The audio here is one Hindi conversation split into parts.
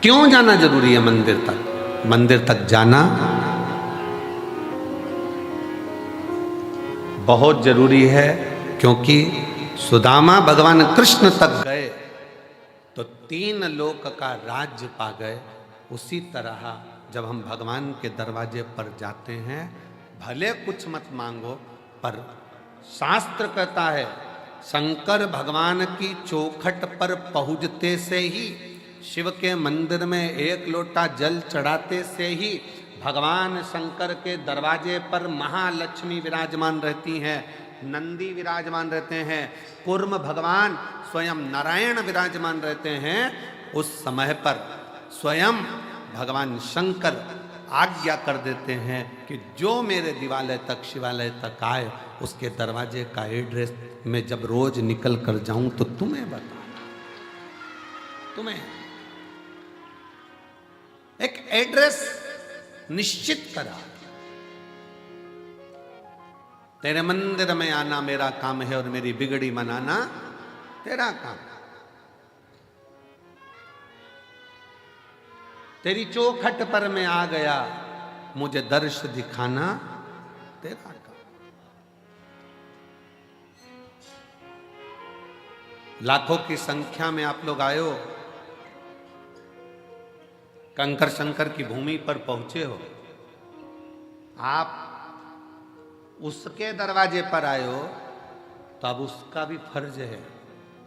क्यों जाना जरूरी है मंदिर तक? मंदिर तक जाना बहुत जरूरी है, क्योंकि सुदामा भगवान कृष्ण तक गए तो 3 लोक का राज्य पा गए। उसी तरह जब हम भगवान के दरवाजे पर जाते हैं, भले कुछ मत मांगो, पर शास्त्र कहता है शंकर भगवान की चौखट पर पहुंचते से ही, शिव के मंदिर में 1 लोटा जल चढ़ाते से ही भगवान शंकर के दरवाजे पर महालक्ष्मी विराजमान रहती हैं, नंदी विराजमान रहते हैं, कूर्म भगवान स्वयं नारायण विराजमान रहते हैं। उस समय पर स्वयं भगवान शंकर आज्ञा कर देते हैं कि जो मेरे दिवालय तक, शिवालय तक आए, उसके दरवाजे का एड्रेस मैं जब रोज निकल कर जाऊं तो तुम्हें बता, तुम्हें एक एड्रेस निश्चित करा। तेरे मंदिर में आना मेरा काम है और मेरी बिगड़ी मनाना तेरा काम। तेरी चौखट पर मैं आ गया, मुझे दर्श दिखाना तेरा काम। लाखों की संख्या में आप लोग आए हो, कंकर शंकर की भूमि पर पहुंचे हो, आप उसके दरवाजे पर आए हो, तो अब उसका भी फर्ज है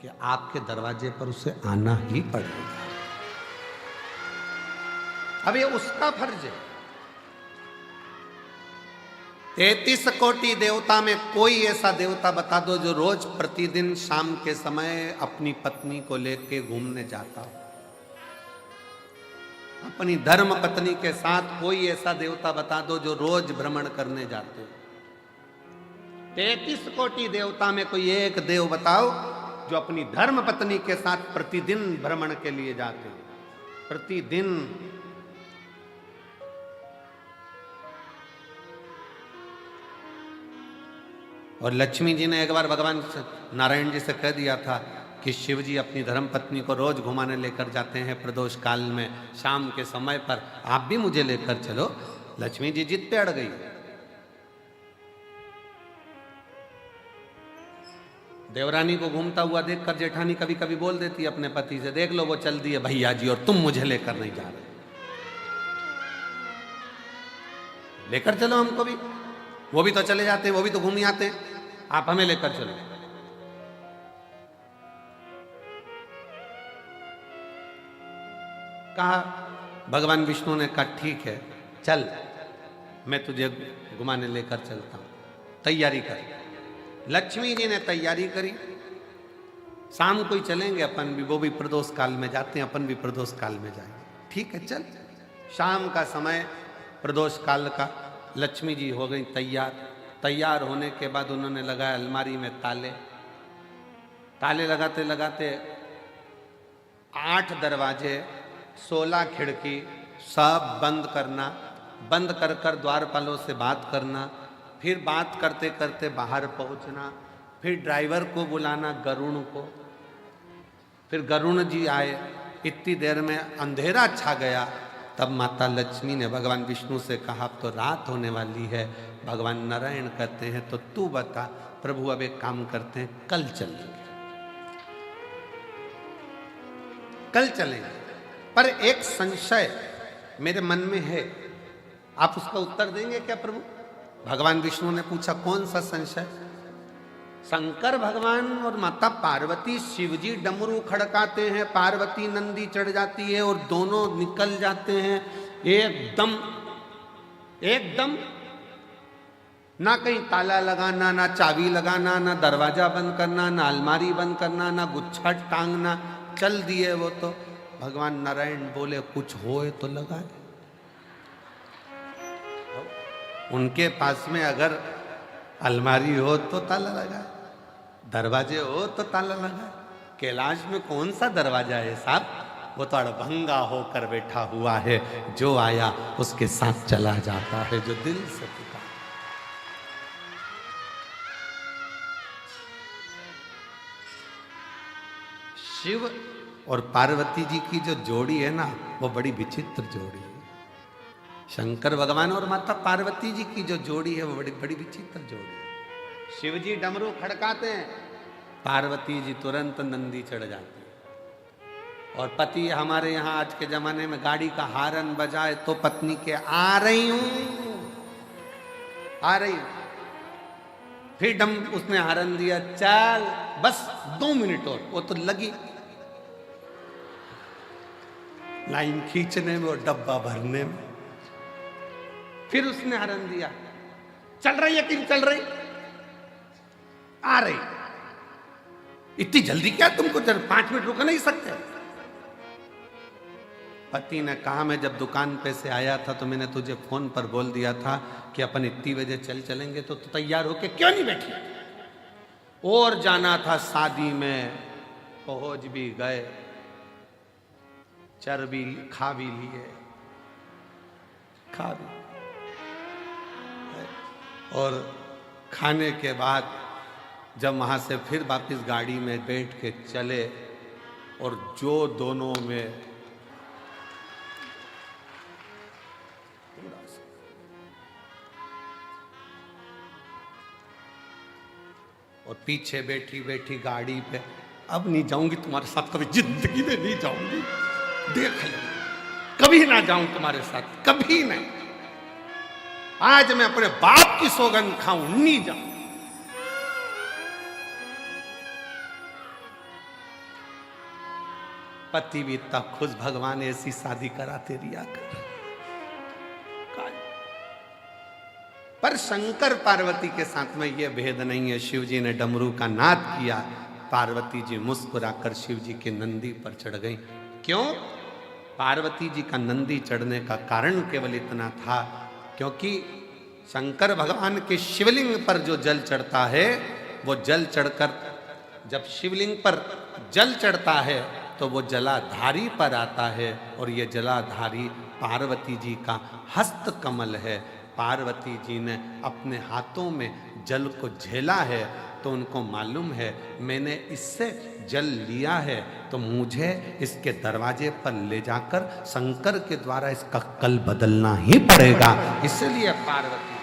कि आपके दरवाजे पर उसे आना ही पड़ेगा। अब ये उसका फर्ज है। 33 कोटि देवता में कोई ऐसा देवता बता दो जो रोज प्रतिदिन शाम के समय अपनी पत्नी को लेके घूमने जाता हो। अपनी धर्म पत्नी के साथ कोई ऐसा देवता बता दो जो रोज भ्रमण करने जाते हो। 33 कोटि देवता में कोई एक देव बताओ जो अपनी धर्म पत्नी के साथ प्रतिदिन भ्रमण के लिए जाते हैं, प्रतिदिन। और लक्ष्मी जी ने एक बार भगवान नारायण जी से कह दिया था कि शिव जी अपनी धर्म पत्नी को रोज घुमाने लेकर जाते हैं प्रदोष काल में, शाम के समय पर आप भी मुझे लेकर चलो। लक्ष्मी जी जिद पे अड़ गई। देवरानी को घूमता हुआ देखकर जेठानी कभी कभी बोल देती अपने पति से, देख लो वो चल दिए भैया जी और तुम मुझे लेकर नहीं जा रहे, लेकर चलो हमको भी। वो भी तो चले जाते हैं, वो भी तो घूम आते हैं, आप हमें लेकर चलो। कहा, भगवान विष्णु ने कहा ठीक है चल, मैं तुझे घुमाने लेकर चलता हूं, तैयारी कर। लक्ष्मी जी ने तैयारी करी, शाम को ही चलेंगे अपन भी, वो भी प्रदोष काल में जाते हैं, अपन भी प्रदोष काल में जाएंगे। ठीक है चल। शाम का समय प्रदोष काल का, लक्ष्मी जी हो गई तैयार। तैयार होने के बाद उन्होंने लगाया अलमारी में ताले। ताले लगाते लगाते 8 दरवाजे, 16 खिड़की सब बंद करना, बंद कर कर द्वारपालों से बात करना, फिर बात करते करते बाहर पहुंचना, फिर ड्राइवर को बुलाना गरुण को, फिर गरुण जी आए। इतनी देर में अंधेरा छा गया। तब माता लक्ष्मी ने भगवान विष्णु से कहा अब तो रात होने वाली है। भगवान नारायण कहते हैं तो तू बता प्रभु, अब एक काम करते हैं, कल चलेंगे, कल चलेंगे। पर एक संशय मेरे मन में है, आप उसका उत्तर देंगे क्या प्रभु? भगवान विष्णु ने पूछा कौन सा संशय? शंकर भगवान और माता पार्वती, शिवजी डमरू खड़काते हैं, पार्वती नंदी चढ़ जाती है और दोनों निकल जाते हैं एकदम एकदम। ना कहीं ताला लगाना, ना चाबी लगाना, ना दरवाजा बंद करना, ना अलमारी बंद करना, ना गुच्छा टांगना, चल दिए वो तो। भगवान नारायण बोले कुछ होए तो लगाए। उनके पास में अगर अलमारी हो तो ताला लगाए, दरवाजे हो तो ताला लगाए। कैलाश में कौन सा दरवाजा है साहब? वो तो अड़भंगा होकर बैठा हुआ है, जो आया उसके साथ चला जाता है, जो दिल से पुकार। शिव और पार्वती जी की जो जोड़ी है ना, वो बड़ी विचित्र जोड़ी है। शंकर भगवान और माता पार्वती जी की जो जोड़ी है वो बड़ी बड़ी विचित्र जोड़ी है। शिव जी डमरू खड़काते हैं, पार्वती जी तुरंत नंदी चढ़ जाती है। और पति हमारे यहाँ आज के जमाने में गाड़ी का हारन बजाए तो पत्नी के आ रही हूं, आ रही हूं, फिर डम उसने हारन दिया, चल बस 2 मिनट और, वो तो लगी लाइन खींचने में और डब्बा भरने में। फिर उसने हरन दिया, चल रही है कि चल रही, आ रही, इतनी जल्दी क्या तुमको, 5 मिनट रुक नहीं सकते? पति ने कहा मैं जब दुकान पे से आया था तो मैंने तुझे फोन पर बोल दिया था कि अपन इतनी बजे चलेंगे, तो तू तैयार होके क्यों नहीं बैठी? और जाना था शादी में, पहुंच भी गए, चर्बी खा भी लिए, खा भी, और खाने के बाद जब वहां से फिर वापस गाड़ी में बैठ के चले, और जो दोनों में और पीछे बैठी बैठी गाड़ी पे, अब नहीं जाऊंगी तुम्हारे साथ, कभी जिंदगी में नहीं जाऊंगी, देख लेना, कभी ना जाऊं तुम्हारे साथ, कभी नहीं, आज मैं अपने बाप की सौगंध खाऊं, नहीं जाऊं। पति भी इतना खुश, भगवान ऐसी शादी कराते रिया कर। पर शंकर पार्वती के साथ में यह भेद नहीं है। शिव जी ने डमरू का नाद किया, पार्वती जी मुस्कुराकर शिव जी के नंदी पर चढ़ गई। क्यों? पार्वती जी का नंदी चढ़ने का कारण केवल इतना था क्योंकि शंकर भगवान के शिवलिंग पर जो जल चढ़ता है, वो जल चढ़कर जब शिवलिंग पर जल चढ़ता है तो वो जलाधारी पर आता है, और ये जलाधारी पार्वती जी का हस्त कमल है। पार्वती जी ने अपने हाथों में जल को झेला है, तो उनको मालूम है मैंने इससे जल लिया है, तो मुझे इसके दरवाजे पर ले जाकर शंकर के द्वारा इसका कल बदलना ही पड़ेगा। इसलिए पार्वती,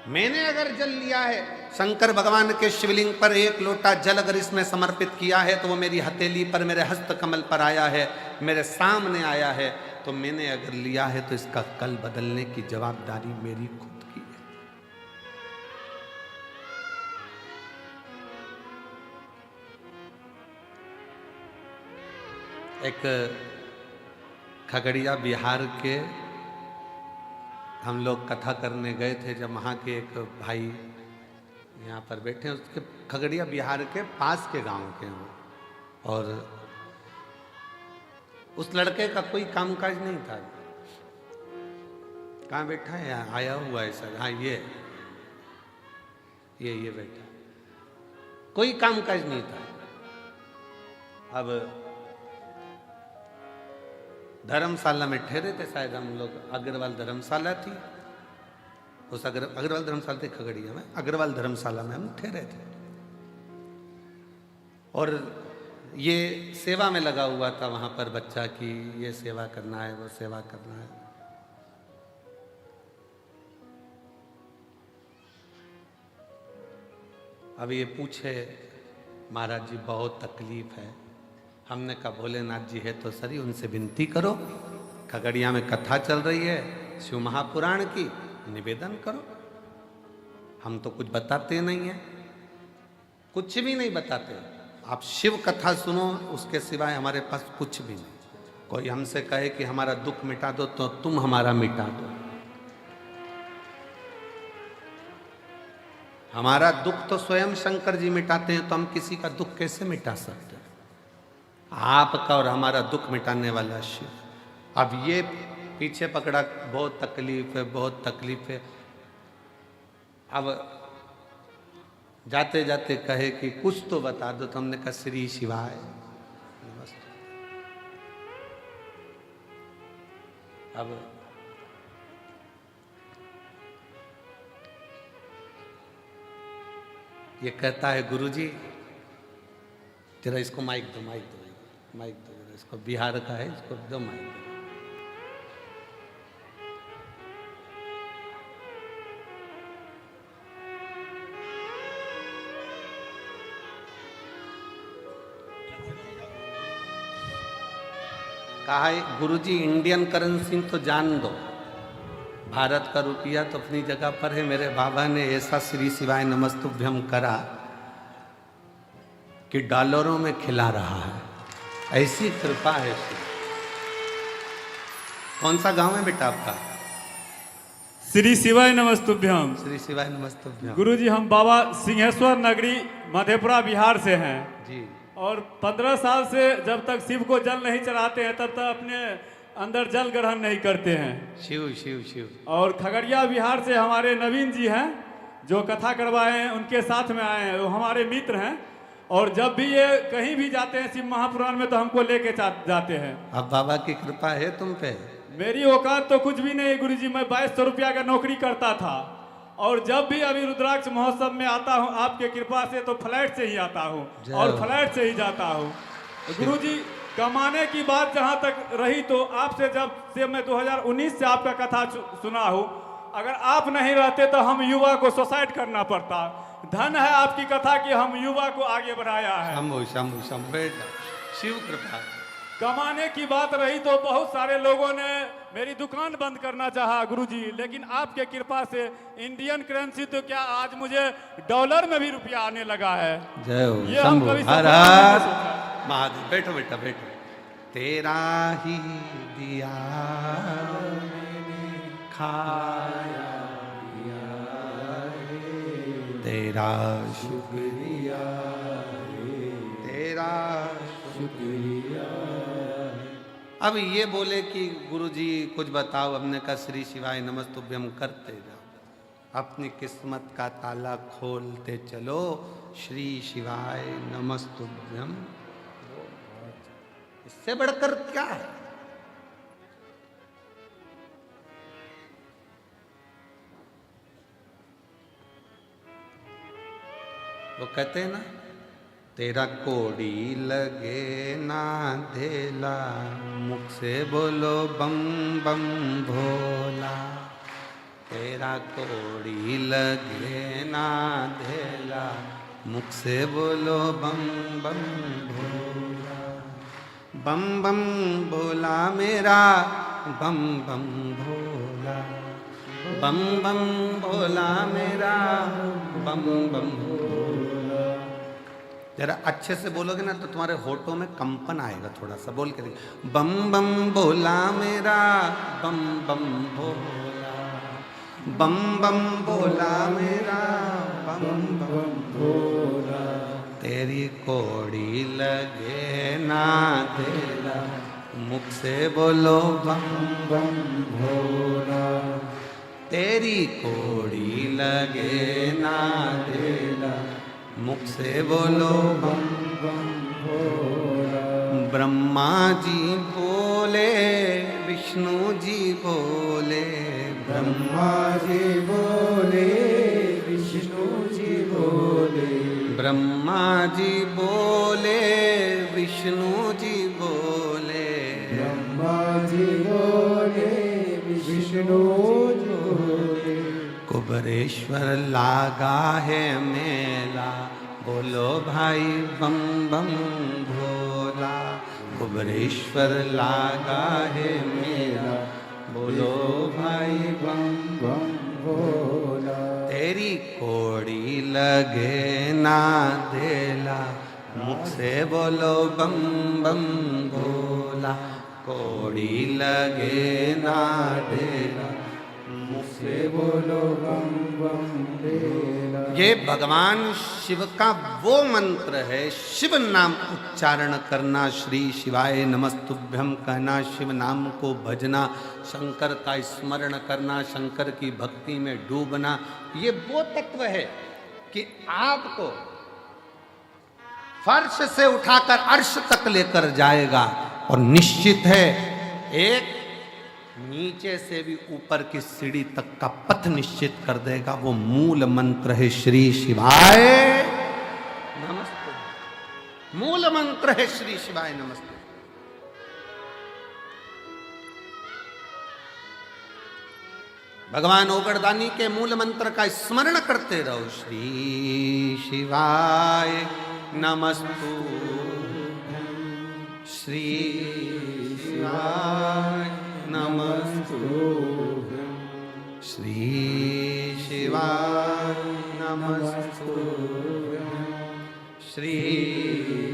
मैंने अगर जल लिया है, शंकर भगवान के शिवलिंग पर एक लोटा जल अगर इसमें समर्पित किया है, तो वो मेरी हथेली पर, मेरे हस्त कमल पर आया है, मेरे सामने आया है, तो मैंने अगर लिया है तो इसका कल बदलने की जवाबदारी मेरी खुद की है। एक खगड़िया बिहार के हम लोग कथा करने गए थे, जब वहाँ के एक भाई यहाँ पर बैठे हैं, उसके खगड़िया बिहार के पास के गांव के हैं, और उस लड़के का कोई कामकाज नहीं था। कहाँ बैठा है? यहाँ आया हुआ है सर, हाँ ये बैठा, कोई कामकाज नहीं था। अब धर्मशाला में ठहरे थे शायद हम लोग, अग्रवाल धर्मशाला थी, उस अग्रवाल धर्मशाला थी खगड़िया में, अग्रवाल धर्मशाला में हम ठहरे थे, और ये सेवा में लगा हुआ था वहां पर बच्चा की, ये सेवा करना है, वो सेवा करना है। अब ये पूछे महाराज जी बहुत तकलीफ है। हमने कहा भोलेनाथ जी है तो सरी, उनसे विनती करो, खगड़िया में कथा चल रही है शिव महापुराण की, निवेदन करो। हम तो कुछ बताते नहीं हैं, कुछ भी नहीं बताते। आप शिव कथा सुनो, उसके सिवाय हमारे पास कुछ भी नहीं। कोई हमसे कहे कि हमारा दुख मिटा दो, तो तुम हमारा मिटा दो। हमारा दुख तो स्वयं शंकर जी मिटाते हैं, तो हम किसी का दुख कैसे मिटा सकते हैं? आपका और हमारा दुख मिटाने वाला शिव। अब ये पीछे पकड़ा, बहुत तकलीफ है, बहुत तकलीफ है। अब जाते जाते कहे कि कुछ तो बता दो, तो हमने कहा श्री शिवाय नमस्ते। अब ये कहता है गुरुजी जरा इसको माइक दो, माइक दो, माइक दो, जरा इसको बिहार का है, इसको दो माइक दो। कहा है गुरुजी इंडियन करेंसी तो जान दो, भारत का रुपया तो अपनी जगह पर है। मेरे बाबा ने ऐसा श्री शिवाय नमस्तुभ्यम करा कि डॉलरों में खिला रहा है, ऐसी कृपा है। कौन सा गांव है बेटा आपका? श्री शिवाय नमस्तुभ्यम। श्री शिवाय नमस्तुभ्यम। गुरुजी हम बाबा सिंहेश्वर नगरी मधेपुरा बिहार से हैं जी। और 15 साल से जब तक शिव को जल नहीं चढ़ाते हैं तब तक अपने अंदर जल ग्रहण नहीं करते हैं। शिव शिव शिव। और खगड़िया बिहार से हमारे नवीन जी हैं जो कथा करवाए हैं, उनके साथ में आए हैं, वो हमारे मित्र हैं। और जब भी ये कहीं भी जाते हैं शिव महापुराण में तो हमको लेके जाते हैं। अब बाबा की कृपा है तुम पे? मेरी औकात तो कुछ भी नहीं गुरुजी, मैं 2200 रुपया का नौकरी करता था और जब भी अभी रुद्राक्ष महोत्सव में आता हूँ आपके कृपा से तो फ्लैट से ही आता हूँ और फ्लैट से ही जाता हूँ। गुरुजी कमाने की बात जहाँ तक रही तो आपसे जब से मैं 2019 से आपका कथा सुना हूँ, अगर आप नहीं रहते तो हम युवा को सुसाइड करना पड़ता। धन है आपकी कथा कि हम युवा को आगे बढ़ाया है। शंभु शंभु शंभु बेटा, शिव कृपा। कमाने की बात रही तो बहुत सारे लोगों ने मेरी दुकान बंद करना चाहा गुरुजी, लेकिन आपके कृपा से इंडियन करेंसी तो क्या आज मुझे डॉलर में भी रुपया आने लगा है। जय हो ये हम कभी हर हर महादेव। बैठो बेटा बैठो। तेरा ही दिया खाया तेरा शुक्रिया, तेरा शुक्रिया। अब ये बोले कि गुरुजी कुछ बताओ, हमने कहा श्री शिवाय नमस्तुभ्यम करते जाओ, अपनी किस्मत का ताला खोलते चलो। श्री शिवाय नमस्तुभ्यम, इससे बढ़कर क्या है? वो कहते हैं ना, तेरा कोड़ी लगे ना धेला, मुख से बोलो बम बम भोला। तेरा कोड़ी लगे ना धेला, मुख से बोलो बम बम भोला। बम बम भोला मेरा, बम बम भोला, बम बम भोला मेरा, बम बम भोला। जरा अच्छे से बोलोगे ना तो तुम्हारे होठों में कंपन आएगा, थोड़ा सा बोल के देखिए। बम बम भोला मेरा, बम बम भोला, बम बम भोला मेरा, बम बम भोला। तेरी कोड़ी लगे ना धेला, मुख से बोलो बम बम भोला। तेरी कोड़ी लगे ना धेला, मुख से बोलो बम बम भोला। ब्रह्मा जी बोले, विष्णु जी बोले, ब्रह्मा जी बोले, विष्णु जी बोले, ब्रह्मा जी बोले, विष्णु जी बोले, ब्रह्मा जी बोले, विष्णु जी बोले। कुबरेश्वर लागा है मेला, बोलो भाई बम बम भोला। कुबरेश्वर लागा है मेला, बोलो भाई बम बम भोला। तेरी कोड़ी लगे ना धेला, मुख से बोलो बम बम भोला। कोड़ी लगे ना धेला, मुख से बोलो बम बम भोला। ये भगवान शिव का वो मंत्र है, शिव नाम उच्चारण करना, श्री शिवाय नमस्तुभ्यम कहना, शिव नाम को भजना, शंकर का स्मरण करना, शंकर की भक्ति में डूबना। ये वो तत्व है कि आपको फर्श से उठाकर अर्श तक लेकर जाएगा और निश्चित है एक नीचे से भी ऊपर की सीढ़ी तक का पथ निश्चित कर देगा। वो मूल मंत्र है श्री शिवाय मूल मंत्र है श्री शिवाय नमस्ते। भगवान ओगरदानी के मूल मंत्र का स्मरण करते रहो। श्री शिवाय नमस्तु, श्री शिवाय नमस्तु, श्री शिवाय नमस्तु, श्री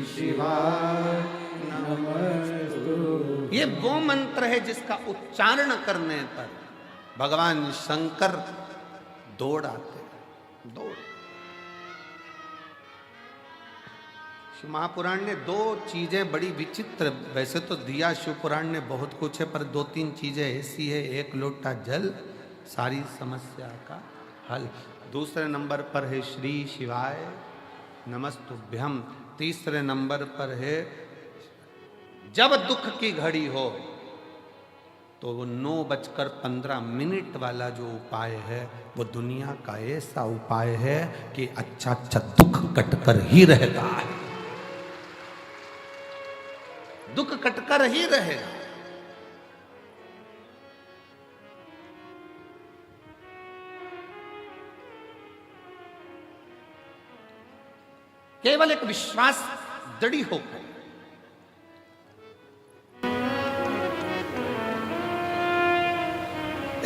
शिवाय नमस्तु। ये वो मंत्र है जिसका उच्चारण करने पर भगवान शंकर दौड़ आते, दौड़। शिव महापुराण ने दो चीजें बड़ी विचित्र, वैसे तो दिया शिव पुराण ने बहुत कुछ है, पर दो तीन चीजें ऐसी है, एक लोटा जल सारी समस्या का हल। दूसरे नंबर पर है श्री शिवाय नमस्तुभ्यम। तीसरे नंबर पर है जब दुख की घड़ी हो तो वो 9:15 वाला जो उपाय है वो दुनिया का ऐसा उपाय है कि अच्छा अच्छा दुख कटकर ही रहता है, दुख कटकर ही रहेगा। केवल एक विश्वास दृढ़ होकर।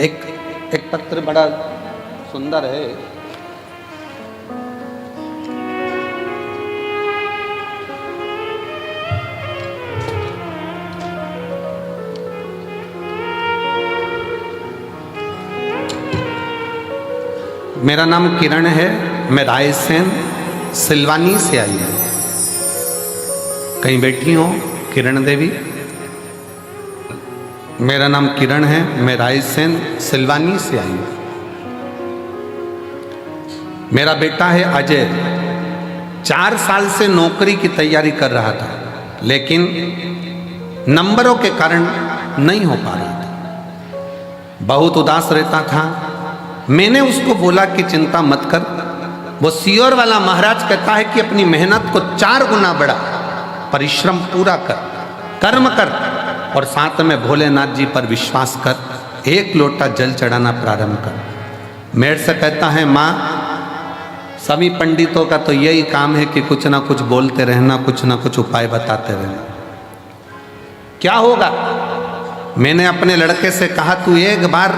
एक पत्र बड़ा सुंदर है। मेरा नाम किरण है, मैं रायसेन सिलवानी से आई हूँ। कहीं बैठी हो किरण देवी? मेरा नाम किरण है, मैं रायसेन सिलवानी से आई हूँ। मेरा बेटा है अजय, 4 साल से नौकरी की तैयारी कर रहा था, लेकिन नंबरों के कारण नहीं हो पा रहा था, बहुत उदास रहता था। मैंने उसको बोला कि चिंता मत कर, वो सीओर वाला महाराज कहता है कि अपनी मेहनत को 4 गुना बढ़ा, परिश्रम पूरा कर, कर्म कर और साथ में भोलेनाथ जी पर विश्वास कर, 1 लोटा जल चढ़ाना प्रारंभ कर। मेरे से कहता है माँ, सभी पंडितों का तो यही काम है कि कुछ ना कुछ बोलते रहना, कुछ ना कुछ उपाय बताते रहना, क्या होगा? मैंने अपने लड़के से कहा तू एक बार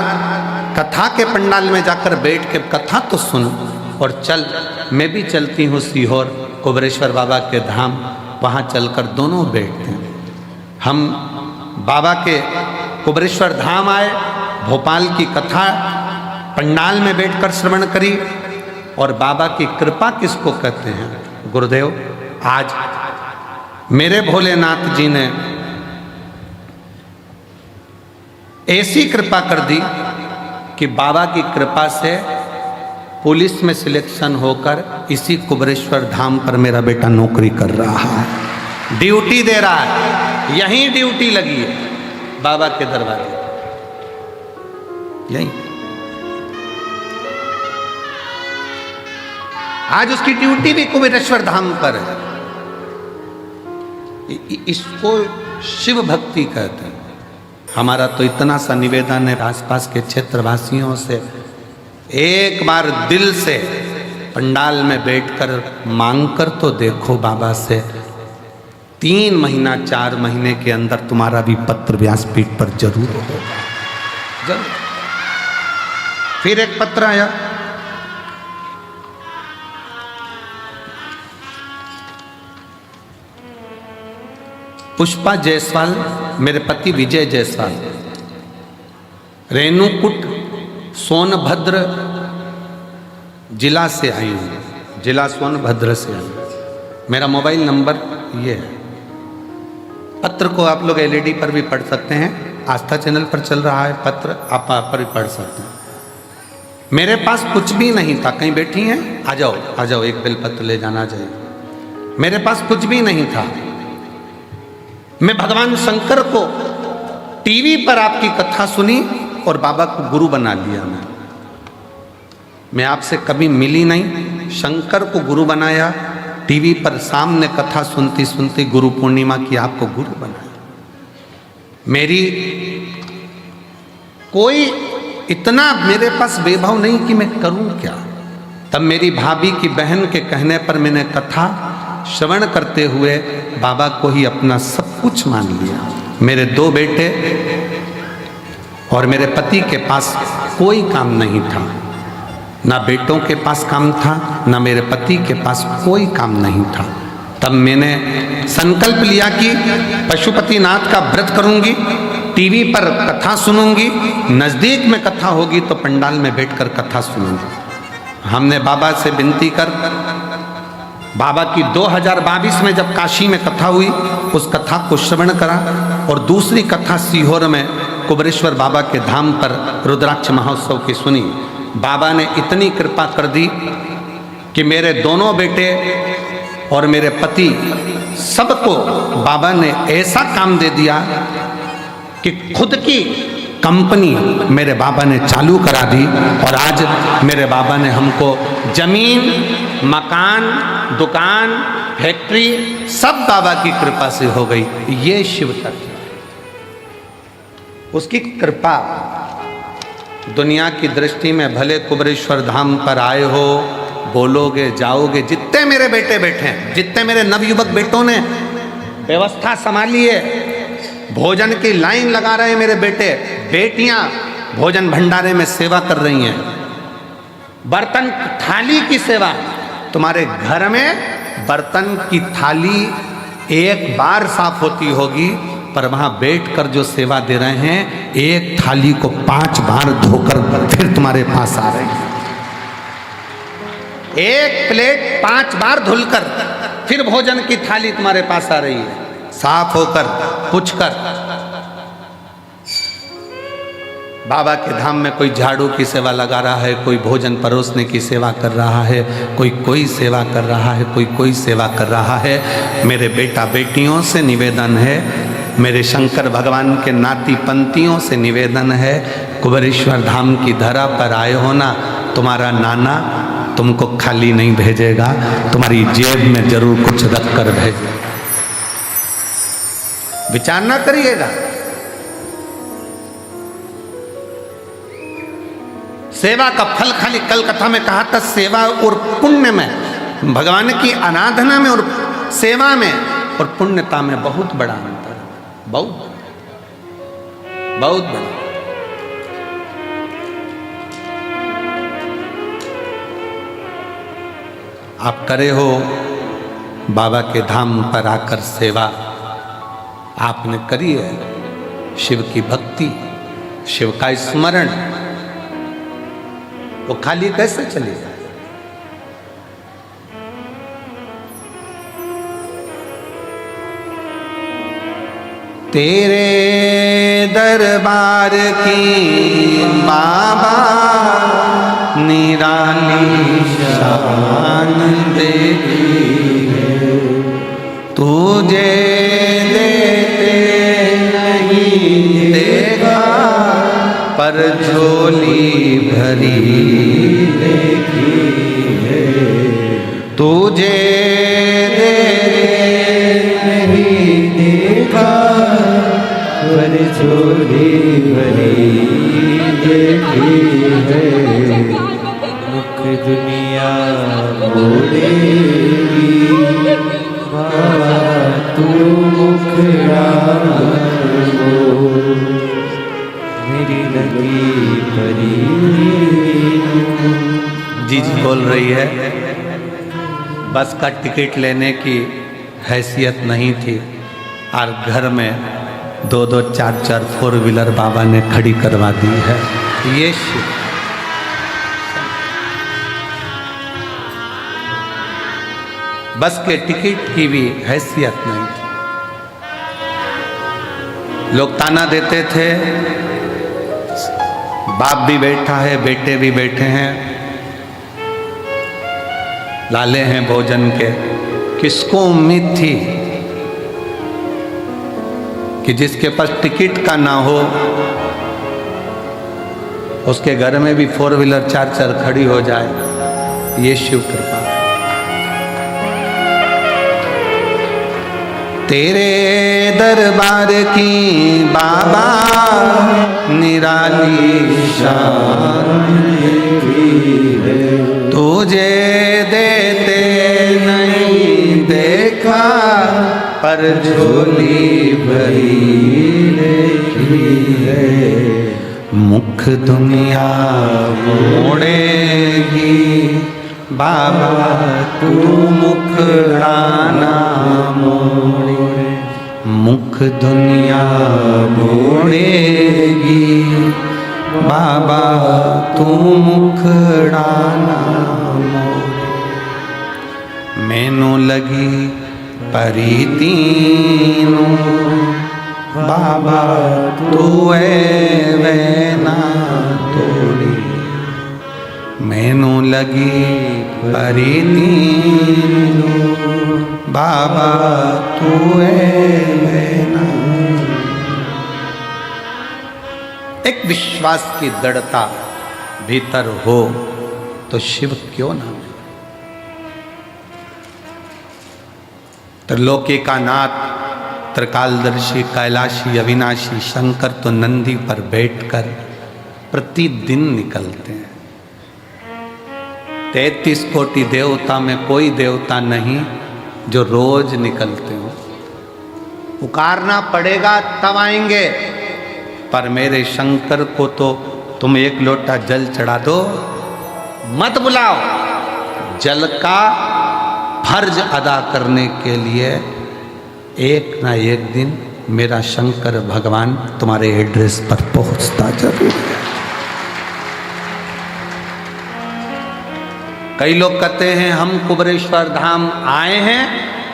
कथा के पंडाल में जाकर बैठ के कथा तो सुन और चल। मैं भी चलती हूँ सीहोर कुबरेश्वर बाबा के धाम, वहाँ चलकर दोनों बैठते हैं। हम बाबा के कुबरेश्वर धाम आए, भोपाल की कथा पंडाल में बैठकर श्रवण करी। और बाबा की कृपा किसको कहते हैं? गुरुदेव, आज मेरे भोलेनाथ जी ने ऐसी कृपा कर दी कि बाबा की कृपा से पुलिस में सिलेक्शन होकर इसी कुबरेश्वर धाम पर मेरा बेटा नौकरी कर रहा है, ड्यूटी दे रहा है। यहीं ड्यूटी लगी है बाबा के दरबार, यहीं। आज उसकी ड्यूटी भी कुबेरेश्वर धाम पर है। इसको शिव भक्ति कहते हैं। हमारा तो इतना सा निवेदन है आसपास के क्षेत्रवासियों से, एक बार दिल से पंडाल में बैठकर मांगकर तो देखो बाबा से, 3 महीना 4 महीने के अंदर तुम्हारा भी पत्र व्यासपीठ पर जरूर होगा, जरूर। फिर एक पत्र आया, पुष्पा जायसवाल, मेरे पति विजय जायसवाल, रेणुकूट सोनभद्र जिला से आई हूँ, जिला सोनभद्र से आई हूँ। मेरा मोबाइल नंबर ये है। पत्र को आप लोग एलईडी पर भी पढ़ सकते हैं, आस्था चैनल पर चल रहा है पत्र, आप पर भी पढ़ सकते हैं। मेरे पास कुछ भी नहीं था। कहीं बैठी हैं? आ जाओ आ जाओ, एक बेलपत्र ले जाना चाहिए। मेरे पास कुछ भी नहीं था। मैं भगवान शंकर को टीवी पर आपकी कथा सुनी और बाबा को गुरु बना लिया। मैं आपसे कभी मिली नहीं, शंकर को गुरु बनाया टीवी पर सामने कथा सुनती सुनती गुरु पूर्णिमा की आपको गुरु बनाया। मेरी कोई इतना मेरे पास वैभव नहीं कि मैं करूं क्या। तब मेरी भाभी की बहन के कहने पर मैंने कथा श्रवण करते हुए बाबा को ही अपना सब कुछ मान लिया। मेरे 2 बेटे और मेरे पति के पास कोई काम नहीं था, ना बेटों के पास काम था, ना मेरे पति के पास कोई काम नहीं था। तब मैंने संकल्प लिया कि पशुपतिनाथ का व्रत करूंगी, टीवी पर कथा सुनूंगी, नज़दीक में कथा होगी तो पंडाल में बैठकर कथा सुनूंगी। हमने बाबा से विनती कर बाबा की 2022 में जब काशी में कथा हुई उस कथा को श्रवण करा, और दूसरी कथा सीहोर में कुबरेश्वर बाबा के धाम पर रुद्राक्ष महोत्सव की सुनी। बाबा ने इतनी कृपा कर दी कि मेरे दोनों बेटे और मेरे पति सबको बाबा ने ऐसा काम दे दिया कि खुद की कंपनी मेरे बाबा ने चालू करा दी, और आज मेरे बाबा ने हमको जमीन, मकान, दुकान, फैक्ट्री सब बाबा की कृपा से हो गई। ये शिव तत्व, उसकी कृपा। दुनिया की दृष्टि में भले कुबरेश्वर धाम पर आए हो, बोलोगे जाओगे, जितने मेरे बेटे बैठे हैं, जितने मेरे नवयुवक बेटों ने व्यवस्था संभाली है, भोजन की लाइन लगा रहे हैं मेरे बेटे, बेटियां भोजन भंडारे में सेवा कर रही हैं, बर्तन थाली की सेवा। तुम्हारे घर में बर्तन की थाली एक बार साफ होती होगी, पर वहां बैठकर जो सेवा दे रहे हैं एक थाली को 5 बार धोकर फिर तुम्हारे पास आ रही है। एक प्लेट 5 बार धुलकर फिर भोजन की थाली तुम्हारे पास आ रही है, साफ होकर, पुछकर। बाबा के धाम में कोई झाड़ू की सेवा लगा रहा है, कोई भोजन परोसने की सेवा कर रहा है, कोई सेवा कर रहा है, कोई सेवा कर रहा है। मेरे बेटा बेटियों से निवेदन है, मेरे शंकर भगवान के नाती पंथियों से निवेदन है, कुबरेश्वर धाम की धरा पर आए हो ना, तुम्हारा नाना तुमको खाली नहीं भेजेगा, तुम्हारी जेब में जरूर कुछ रख कर भेजेगा। विचार ना करिएगा। सेवा का फल, खाली कल कथा में कहा था, सेवा और पुण्य में, भगवान की आराधना में और सेवा में और पुण्यता में बहुत बड़ा अंतर है, बहुत बड़ा। आप करे हो बाबा के धाम पर आकर सेवा, आपने करी है, शिव की भक्ति, शिव का स्मरण, वो खाली कैसे चली जाए। तेरे दरबार की बाबा निराली शान देती है, तुझे देते नहीं देगा पर झोली भरी देखी है, तुझे देते नहीं देगा पर झोली भरी देखी है। मुख दुनिया बोलेगी बाबा तू मुखड़ा बोल, मेरी लगी परी। जी बोल रही है, बस का टिकट लेने की हैसियत नहीं थी और घर में 2-2, 4-4 4 व्हीलर बाबा ने खड़ी करवा दी है। ये बस के टिकट की भी हैसियत नहीं थी। लोग ताना देते थे, बाप भी बैठा है, बेटे भी बैठे हैं, लाले हैं भोजन के। किसको उम्मीद थी कि जिसके पास टिकट का ना हो उसके घर में भी 4 व्हीलर 4-4 खड़ी हो जाए। ये शिव कृपा। तेरे दरबार की बाबा निराली शान है। तुझे देते नहीं देखा पर झोली भरी है। मुख दुनिया मोड़ेगी बाबा तू मुखड़ाना मोड़े। मुख दुनिया मोड़ेगी बाबा तू मुखड़ाना मोड़े। मैनू लगी परी तीनू बाबा तू वैना तोड़ी। मैनू लगी परी तीनू बाबा तू वैना। एक विश्वास की दृढ़ता भीतर हो तो शिव क्यों ना। त्रिलोकी का नाथ त्रिकालदर्शी कैलाशी अविनाशी शंकर तो नंदी पर बैठकर प्रतिदिन निकलते हैं। 33 कोटि देवता में कोई देवता नहीं जो रोज निकलते हो। पुकारना पड़ेगा तब आएंगे, पर मेरे शंकर को तो तुम एक लोटा जल चढ़ा दो, मत बुलाओ। जल का फर्ज अदा करने के लिए एक ना एक दिन मेरा शंकर भगवान तुम्हारे एड्रेस पर पहुंचता जरूर है। कई लोग कहते हैं हम कुबेरेश्वर धाम आए हैं,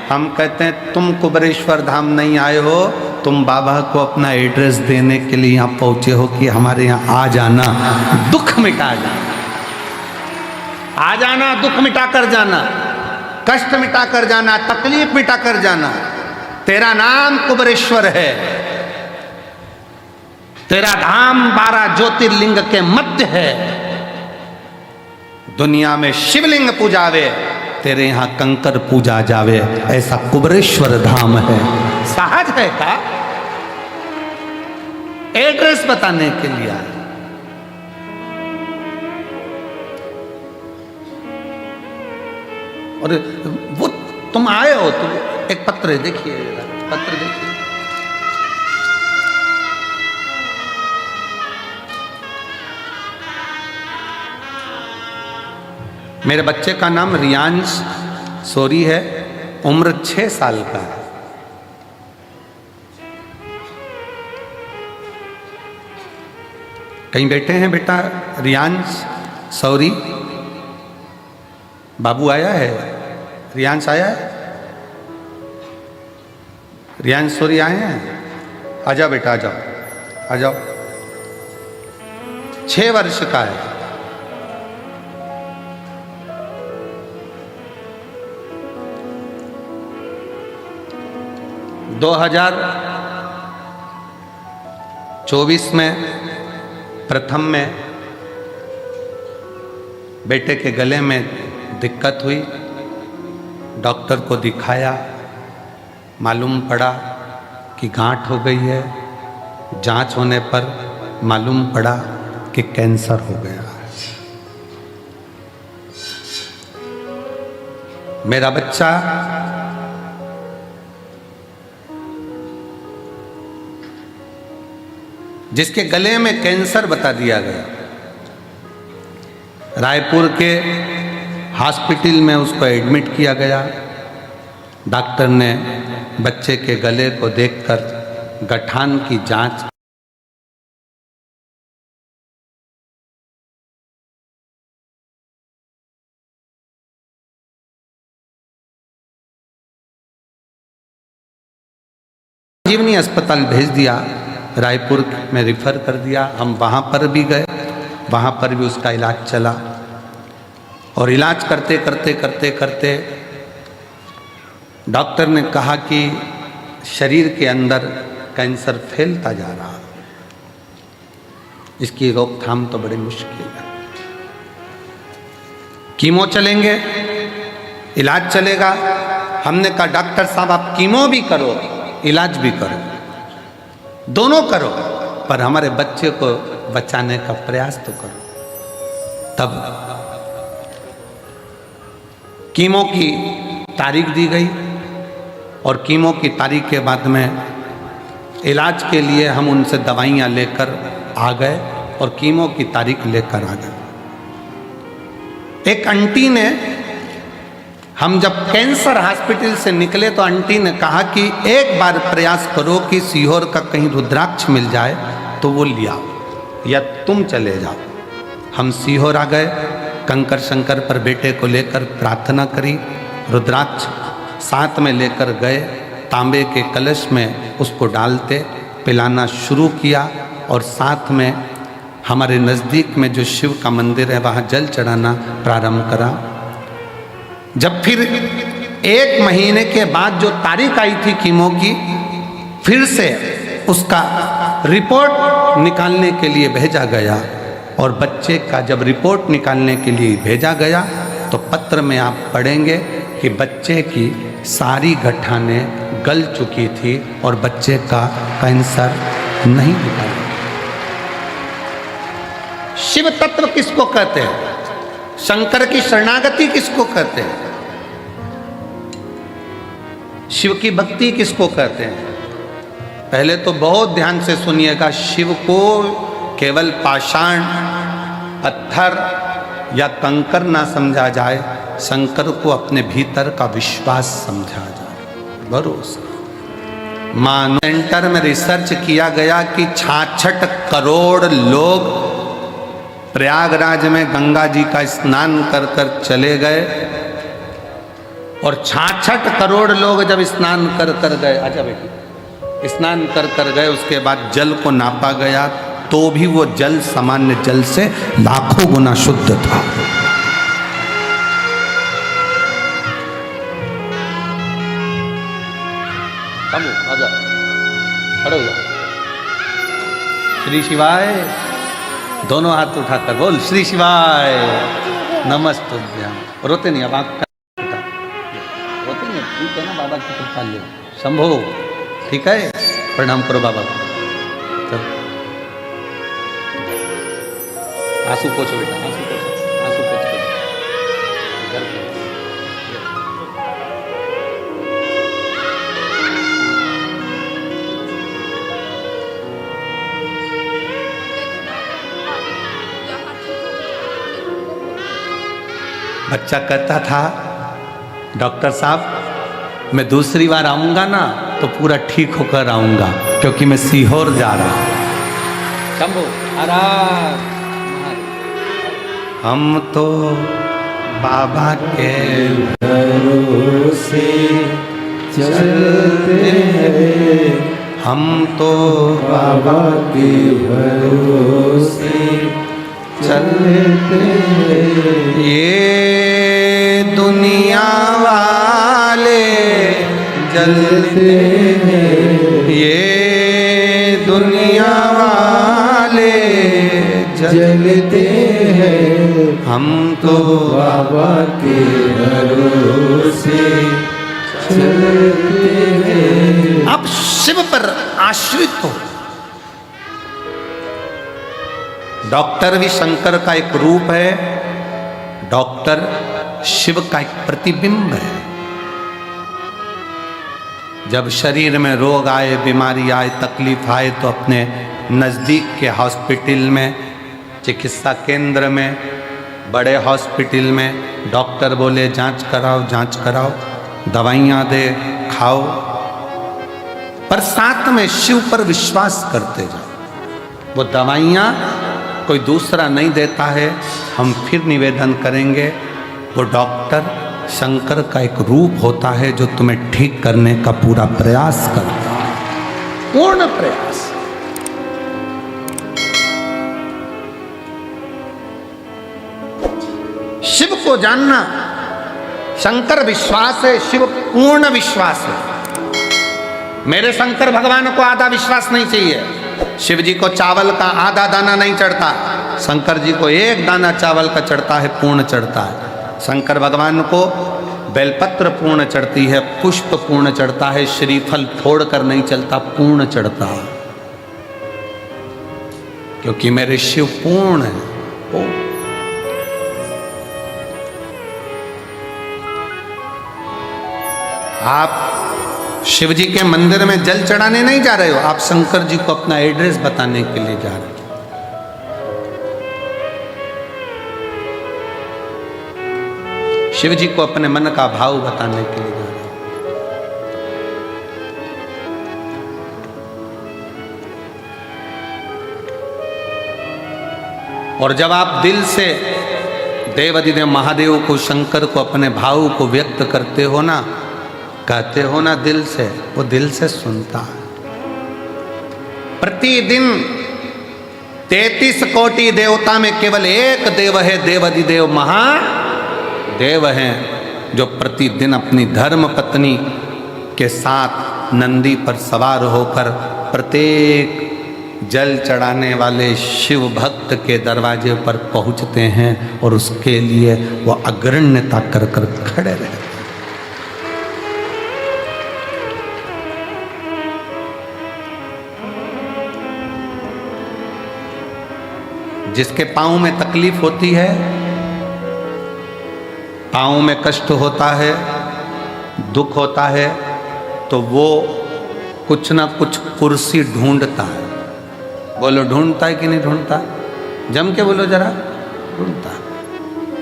हम कहते हैं तुम कुबेरेश्वर धाम नहीं आए हो, तुम बाबा को अपना एड्रेस देने के लिए यहाँ पहुंचे हो कि हमारे यहाँ आ जाना, दुख मिटा जाना, आ जाना, दुख मिटा कर जाना, कष्ट मिटा कर जाना, तकलीफ मिटा कर जाना। तेरा नाम कुबेरेश्वर है, तेरा धाम 12 ज्योतिर्लिंग के मध्य है। दुनिया में शिवलिंग पूजावे, तेरे यहां कंकर पूजा जावे, ऐसा कुबेरेश्वर धाम है। सहज है का एड्रेस बताने के लिए आए। और वो तुम आए हो तो एक पत्र देखिए, पत्र देखिए। मेरे बच्चे का नाम रियांश सोरी है, उम्र 6 साल का है। कहीं बैठे हैं बेटा रियांश सौरी? बाबू आया है? रियांश आया है? रियांश सोरी आए हैं? आ जाओ बेटा, आ जाओ, आ जाओ। 6 वर्ष का है। – 2024 में प्रथम में बेटे के गले में दिक्कत हुई, डॉक्टर को दिखाया, मालूम पड़ा कि गांठ हो गई है। जांच होने पर मालूम पड़ा कि कैंसर हो गया है। मेरा बच्चा जिसके गले में कैंसर बता दिया गया, रायपुर के हॉस्पिटल में उसको एडमिट किया गया। डॉक्टर ने बच्चे के गले को देखकर गठान की जांच जीवनी अस्पताल भेज दिया, रायपुर में रिफ़र कर दिया। हम वहाँ पर भी गए, वहाँ पर भी उसका इलाज चला और इलाज करते करते करते करते डॉक्टर ने कहा कि शरीर के अंदर कैंसर फैलता जा रहा है, इसकी रोकथाम तो बड़ी मुश्किल है। कीमो चलेंगे, इलाज चलेगा, हमने कहा डॉक्टर साहब आप कीमो भी करो, इलाज भी करो, दोनों करो, पर हमारे बच्चे को बचाने का प्रयास तो करो। तब कीमो की तारीख दी गई और कीमो की तारीख के बाद में इलाज के लिए हम उनसे दवाइयाँ लेकर आ गए और कीमो की तारीख लेकर आ गए। एक आंटी ने, हम जब कैंसर हॉस्पिटल से निकले तो आंटी ने कहा कि एक बार प्रयास करो कि सीहोर का कहीं रुद्राक्ष मिल जाए तो वो लिया या तुम चले जाओ। हम सीहोर आ गए, कंकर शंकर पर बेटे को लेकर प्रार्थना करी, रुद्राक्ष साथ में लेकर गए, तांबे के कलश में उसको डालते पिलाना शुरू किया और साथ में हमारे नज़दीक में जो शिव का मंदिर है वहाँ जल चढ़ाना प्रारंभ करा। जब फिर 1 महीने के बाद जो तारीख आई थी कीमो की, फिर से उसका रिपोर्ट निकालने के लिए भेजा गया और बच्चे का जब रिपोर्ट निकालने के लिए भेजा गया तो पत्र में आप पढ़ेंगे कि बच्चे की सारी गठानें गल चुकी थी और बच्चे का कैंसर नहीं निकला। शिव तत्व किसको कहते हैं? शंकर की शरणागति किसको कहते हैं? शिव की भक्ति किसको कहते हैं? पहले तो बहुत ध्यान से सुनिएगा, शिव को केवल पाषाण पत्थर या कंकर ना समझा जाए, शंकर को अपने भीतर का विश्वास समझा जाए, भरोसा। मानो सेंटर में रिसर्च किया गया कि 66 करोड़ लोग प्रयागराज में गंगा जी का स्नान कर कर चले गए और 66 करोड़ लोग जब स्नान कर कर गए, अच्छा बेटी, स्नान कर कर गए, उसके बाद जल को नापा गया तो भी वो जल सामान्य जल से लाखों गुना शुद्ध था। श्री शिवाय, दोनों हाथ उठाकर बोल श्री शिवाय नमस्तुभ्यं। रोते नहीं, अब आप रोते नहीं, ठीक है ना, बाबा की कृपा ले, शंभो, ठीक है, प्रणाम करो बाबा को। आंसू पोछो बेटा, आंसू पोछो, आंसू पोछ के घर पे। बच्चा कहता था डॉक्टर साहब मैं दूसरी बार आऊंगा ना तो पूरा ठीक होकर आऊंगा, क्योंकि मैं सीहोर जा रहा हूं। शंभो आराम। हम तो बाबा के भरोसे चलते हैं, हम तो बाबा के भरोसे चलते हैं। ये दुनिया वाले जलते हैं, ये दुनिया वाले जलते हैं, हम तो बाबा के भरोसे चलते हैं। आप शिव पर आश्रित हो। डॉक्टर भी शंकर का एक रूप है, डॉक्टर शिव का एक प्रतिबिंब है। जब शरीर में रोग आए, बीमारी आए, तकलीफ आए तो अपने नज़दीक के हॉस्पिटल में, चिकित्सा केंद्र में, बड़े हॉस्पिटल में डॉक्टर बोले जांच कराओ, जांच कराओ, दवाइयाँ दे, खाओ, पर साथ में शिव पर विश्वास करते जाओ। वो दवाइयाँ कोई दूसरा नहीं देता है। हम फिर निवेदन करेंगे, वो डॉक्टर शंकर का एक रूप होता है जो तुम्हें ठीक करने का पूरा प्रयास करता है, पूर्ण प्रयास। शिव को जानना, शंकर विश्वास है, शिव पूर्ण विश्वास है। मेरे शंकर भगवान को आधा विश्वास नहीं चाहिए। शिव जी को चावल का आधा दाना नहीं चढ़ता, शंकर जी को एक दाना चावल का चढ़ता है, पूर्ण चढ़ता है। शंकर भगवान को बेलपत्र पूर्ण चढ़ती है, पुष्प पूर्ण चढ़ता है, श्रीफल फोड़ कर नहीं चलता, पूर्ण चढ़ता, क्योंकि मेरे शिव पूर्ण है। पूर्ण। आप शिव जी के मंदिर में जल चढ़ाने नहीं जा रहे हो, आप शंकर जी को अपना एड्रेस बताने के लिए जा रहे हो। शिव जी को अपने मन का भाव बताने के लिए जा रहे हो। और जब आप दिल से देवाधिदेव महादेव को, शंकर को, अपने भाव को व्यक्त करते हो ना, कहते हो ना दिल से, वो दिल से सुनता है। प्रतिदिन 33 कोटि देवता में केवल एक देव है, देवाधिदेव महादेव हैं, जो प्रतिदिन अपनी धर्म पत्नी के साथ नंदी पर सवार होकर प्रत्येक जल चढ़ाने वाले शिव भक्त के दरवाजे पर पहुंचते हैं और उसके लिए वो अग्रण्यता कर कर खड़े रहते हैं। जिसके पांव में तकलीफ होती है, पांव में कष्ट होता है, दुख होता है, तो वो कुछ ना कुछ कुर्सी ढूंढता है। बोलो ढूंढता है कि नहीं ढूंढता? जम के बोलो जरा, ढूंढता है।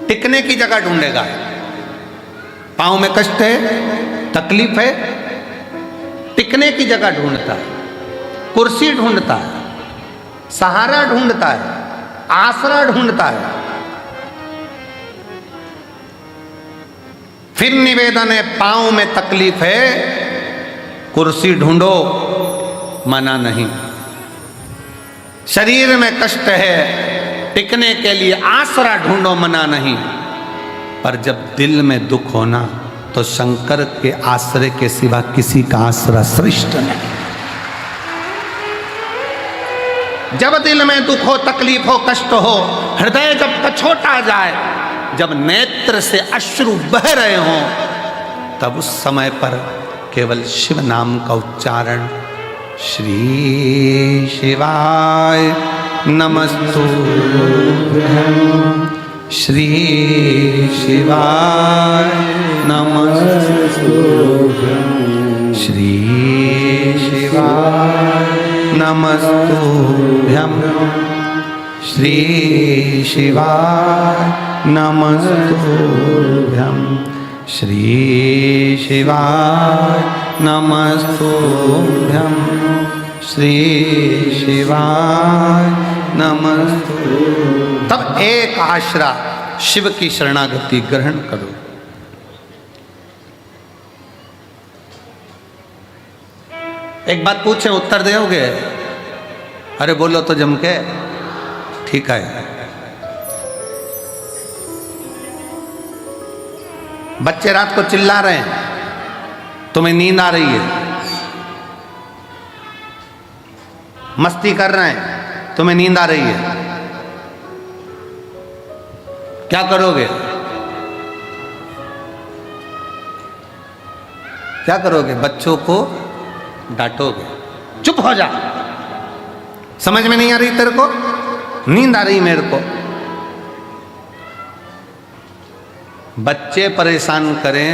टिकने की जगह ढूंढेगा। पांव में कष्ट है, तकलीफ है, टिकने की जगह ढूंढता है, कुर्सी ढूंढता है, सहारा ढूंढता है, आसरा ढूंढता है। फिर निवेदन है, पांव में तकलीफ है, कुर्सी ढूंढो, मना नहीं। शरीर में कष्ट है, टिकने के लिए आसरा ढूंढो, मना नहीं। पर जब दिल में दुख होना, तो शंकर के आश्रय के सिवा किसी का आसरा श्रेष्ठ नहीं। जब दिल में दुख हो, तकलीफ हो, कष्ट हो, हृदय जब कछोटा जाए, जब नेत्र से अश्रु बह रहे हों, तब उस समय पर केवल शिव नाम का उच्चारण, श्री शिवाय नमस्तुभ्यं, श्री शिवाय नमस्तुभ्यं, श्री शिवाय नमस्तुभ्यं, श्री शिवाय नमस्तुभ्यं, श्री शिवाय नमस्तुभ्यं, श्री शिवाय नमस्तुभ्यं। तब एक आश्रा शिव की शरणागति ग्रहण करो। एक बात पूछे, उत्तर दोगे? अरे बोलो तो जम के। ठीक है। बच्चे रात को चिल्ला रहे हैं, तुम्हें नींद आ रही है, मस्ती कर रहे हैं, तुम्हें नींद आ रही है, क्या करोगे? क्या करोगे? बच्चों को डांटोगे, चुप हो जा, समझ में नहीं आ रही तेरे को, नींद आ रही मेरे को। बच्चे परेशान करें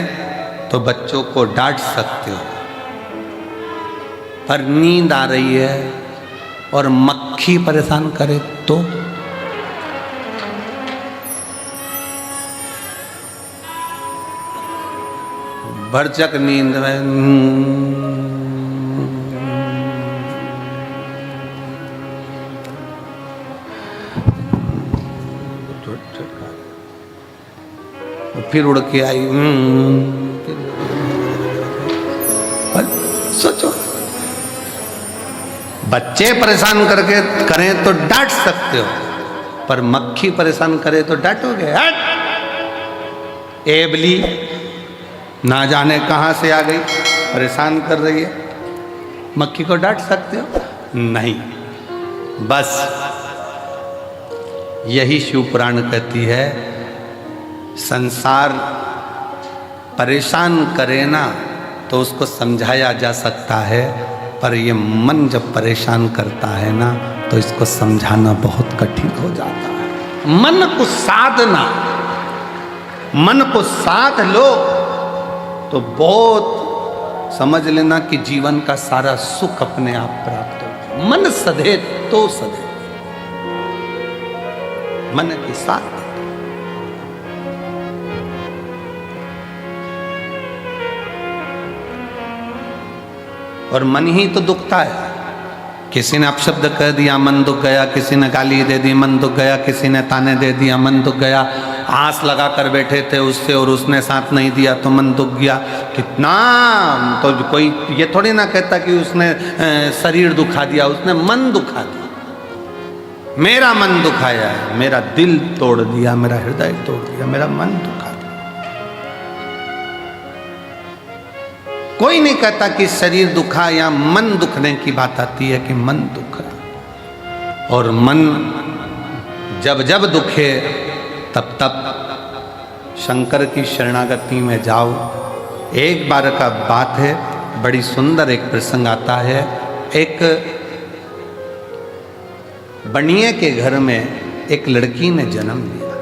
तो बच्चों को डांट सकते हो, पर नींद आ रही है और मक्खी परेशान करे तो? भरचक नींद में फिर उड़ के आई, सोचो, बच्चे परेशान करके करें तो डांट सकते हो, पर मक्खी परेशान करे तो डांटोगे? हट, एबली ना जाने कहां से आ गई, परेशान कर रही है, मक्खी को डांट सकते हो? नहीं। बस यही शिव पुराण कहती है, संसार परेशान करे ना तो उसको समझाया जा सकता है, पर ये मन जब परेशान करता है ना तो इसको समझाना बहुत कठिन हो जाता है। मन को साधना, मन को साध लो तो बहुत समझ लेना कि जीवन का सारा सुख अपने आप प्राप्त हो। मन सधे तो सधे, मन की साथ। और मन ही तो दुखता है। किसी ने अपशब्द कह दिया, मन दुख गया। किसी ने गाली दे दी, मन दुख गया। किसी ने ताने दे दिया, मन दुख गया। आस लगा कर बैठे थे उससे और उसने साथ नहीं दिया तो मन दुख गया। कितना तो कोई ये थोड़ी ना कहता कि उसने शरीर दुखा दिया, उसने मन दुखा दिया। मेरा मन दुखाया है, मेरा दिल तोड़ दिया, मेरा हृदय तोड़ दिया, मेरा मन दुखा दिया। कोई नहीं कहता कि शरीर दुखा या मन दुखने की बात आती है कि मन दुखा। और मन जब जब दुखे तब तब शंकर की शरणागति में जाओ। एक बार का बात है, बड़ी सुंदर एक प्रसंग आता है। एक बनिए के घर में एक लड़की ने जन्म लिया,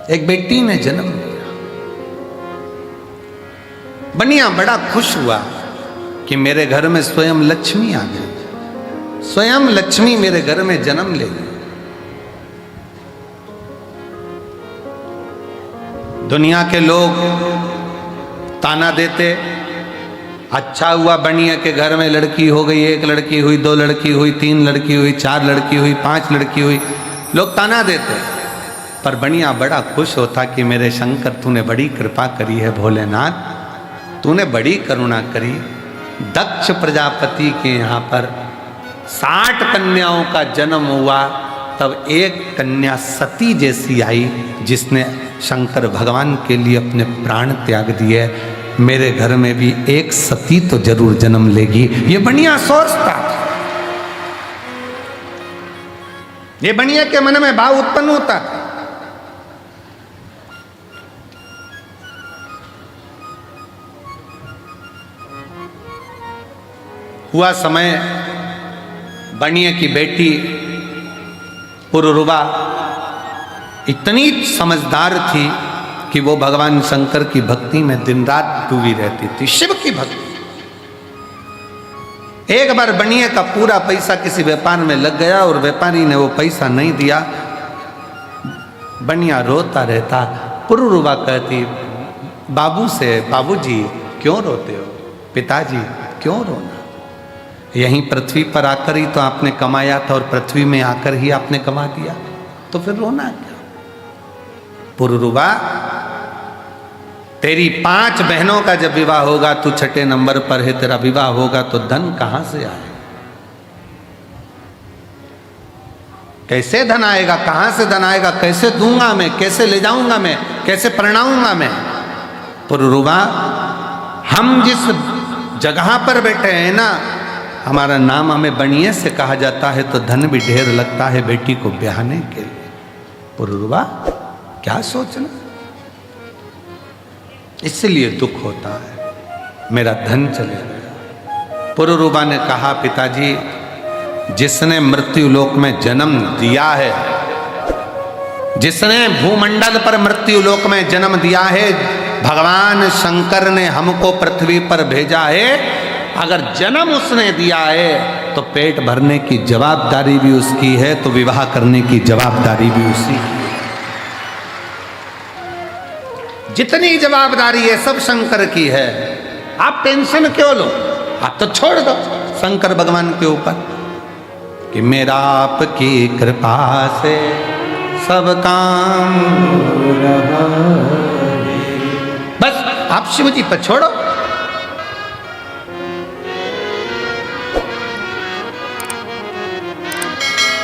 एक बेटी ने जन्म लिया। बनिया बड़ा खुश हुआ कि मेरे घर में स्वयं लक्ष्मी आ गई, स्वयं लक्ष्मी मेरे घर में जन्म ले गई। दुनिया के लोग ताना देते, अच्छा हुआ बनिया के घर में लड़की हो गई, एक लड़की हुई, दो लड़की हुई, तीन लड़की हुई, चार लड़की हुई, पांच लड़की हुई, लोग ताना देते। पर बनिया बड़ा खुश होता कि मेरे शंकर तूने बड़ी कृपा करी है, भोलेनाथ तूने बड़ी करुणा करी। दक्ष प्रजापति के यहाँ पर 60 कन्याओं का जन्म हुआ, तब एक कन्या सती जैसी आई जिसने शंकर भगवान के लिए अपने प्राण त्याग दिए। मेरे घर में भी एक सती तो जरूर जन्म लेगी, ये बनिया सोचता। ये बनिया के मन में भाव उत्पन्न होता। हुआ समय, बनिया की बेटी पुरुरुवा इतनी समझदार थी कि वो भगवान शंकर की भक्ति में दिन रात डूबी रहती थी, शिव की भक्ति। एक बार बनिया का पूरा पैसा किसी व्यापार में लग गया और व्यापारी ने वो पैसा नहीं दिया। बनिया रोता रहता। पुरुरुवा कहती बाबू से, बाबूजी क्यों रोते हो, पिताजी क्यों रोना, यहीं पृथ्वी पर आकर ही तो आपने कमाया था और पृथ्वी में आकर ही आपने कमा दिया, तो फिर रोना क्या। पुरुरुवा तेरी 5 बहनों का जब विवाह होगा, तू 6ठे नंबर पर है, तेरा विवाह होगा तो धन कहां से आए, कैसे धन आएगा, कहां से धन आएगा, कैसे दूंगा मैं, कैसे ले जाऊंगा मैं, कैसे परणाऊंगा मैं। पुरुरुवा हम जिस जगह पर बैठे हैं ना, हमारा नाम हमें बनिए से कहा जाता है तो धन भी ढेर लगता है बेटी को ब्याहने के लिए। पुरुरुवा क्या सोचना, इसलिए दुख होता है, मेरा धन चले गया। पुरुरुवा ने कहा पिताजी, जिसने मृत्यु लोक में जन्म दिया है, जिसने भूमंडल पर मृत्यु लोक में जन्म दिया है, भगवान शंकर ने हमको पृथ्वी पर भेजा है। अगर जन्म उसने दिया है तो पेट भरने की जवाबदारी भी उसकी है, तो विवाह करने की जवाबदारी भी उसी की है। जितनी जवाबदारी है सब शंकर की है। आप टेंशन क्यों लो, आप तो छोड़ दो शंकर भगवान के ऊपर कि मेरा आपकी कृपा से सब काम हो रहा है। बस आप शिव जी पर छोड़ो।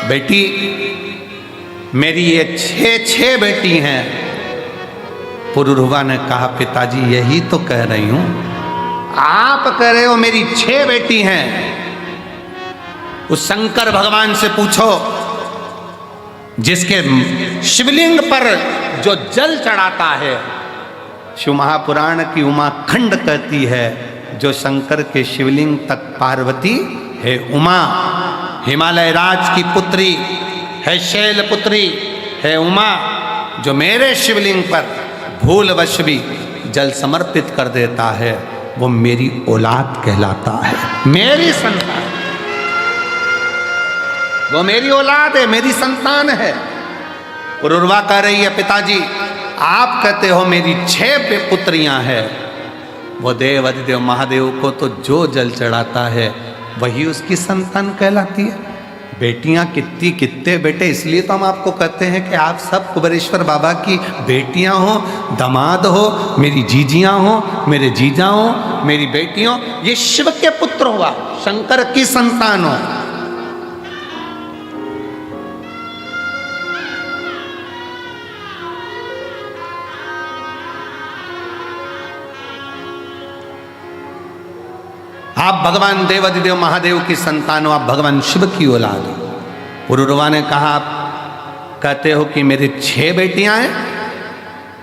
बेटी मेरी ये 6 बेटी हैं। पुरुरुवा ने कहा पिताजी यही तो कह रही हूं, आप कह रहे हो मेरी 6 बेटी हैं। उस शंकर भगवान से पूछो जिसके शिवलिंग पर जो जल चढ़ाता है शिव महापुराण की उमा खंड कहती है, जो शंकर के शिवलिंग तक पार्वती है उमा, हिमालय राज की पुत्री है, शैल पुत्री है उमा, जो मेरे शिवलिंग पर भूलवश भी जल समर्पित कर देता है वो मेरी औलाद कहलाता है, मेरी संतान, वो मेरी औलाद है, मेरी संतान है। पुरुरवा कह रही है, पिताजी आप कहते हो मेरी 6 पुत्रियां हैं, वो देव अधिदेव महादेव को तो जो जल चढ़ाता है वही उसकी संतान कहलाती है। बेटियां कितने बेटे, इसलिए तो हम आपको कहते हैं कि आप सब कुबेरेश्वर बाबा की बेटियां हो, दामाद हो, मेरी जीजियां हो, मेरे जीजा हो, मेरी बेटियों, ये शिव के पुत्र हुआ, शंकर की संतान हो। आप भगवान देवाधिदेव महादेव की संतान हो, आप भगवान शिव की औलाद हो। पुरुरवा ने कहा, आप कहते हो कि मेरी 6 बेटियां हैं।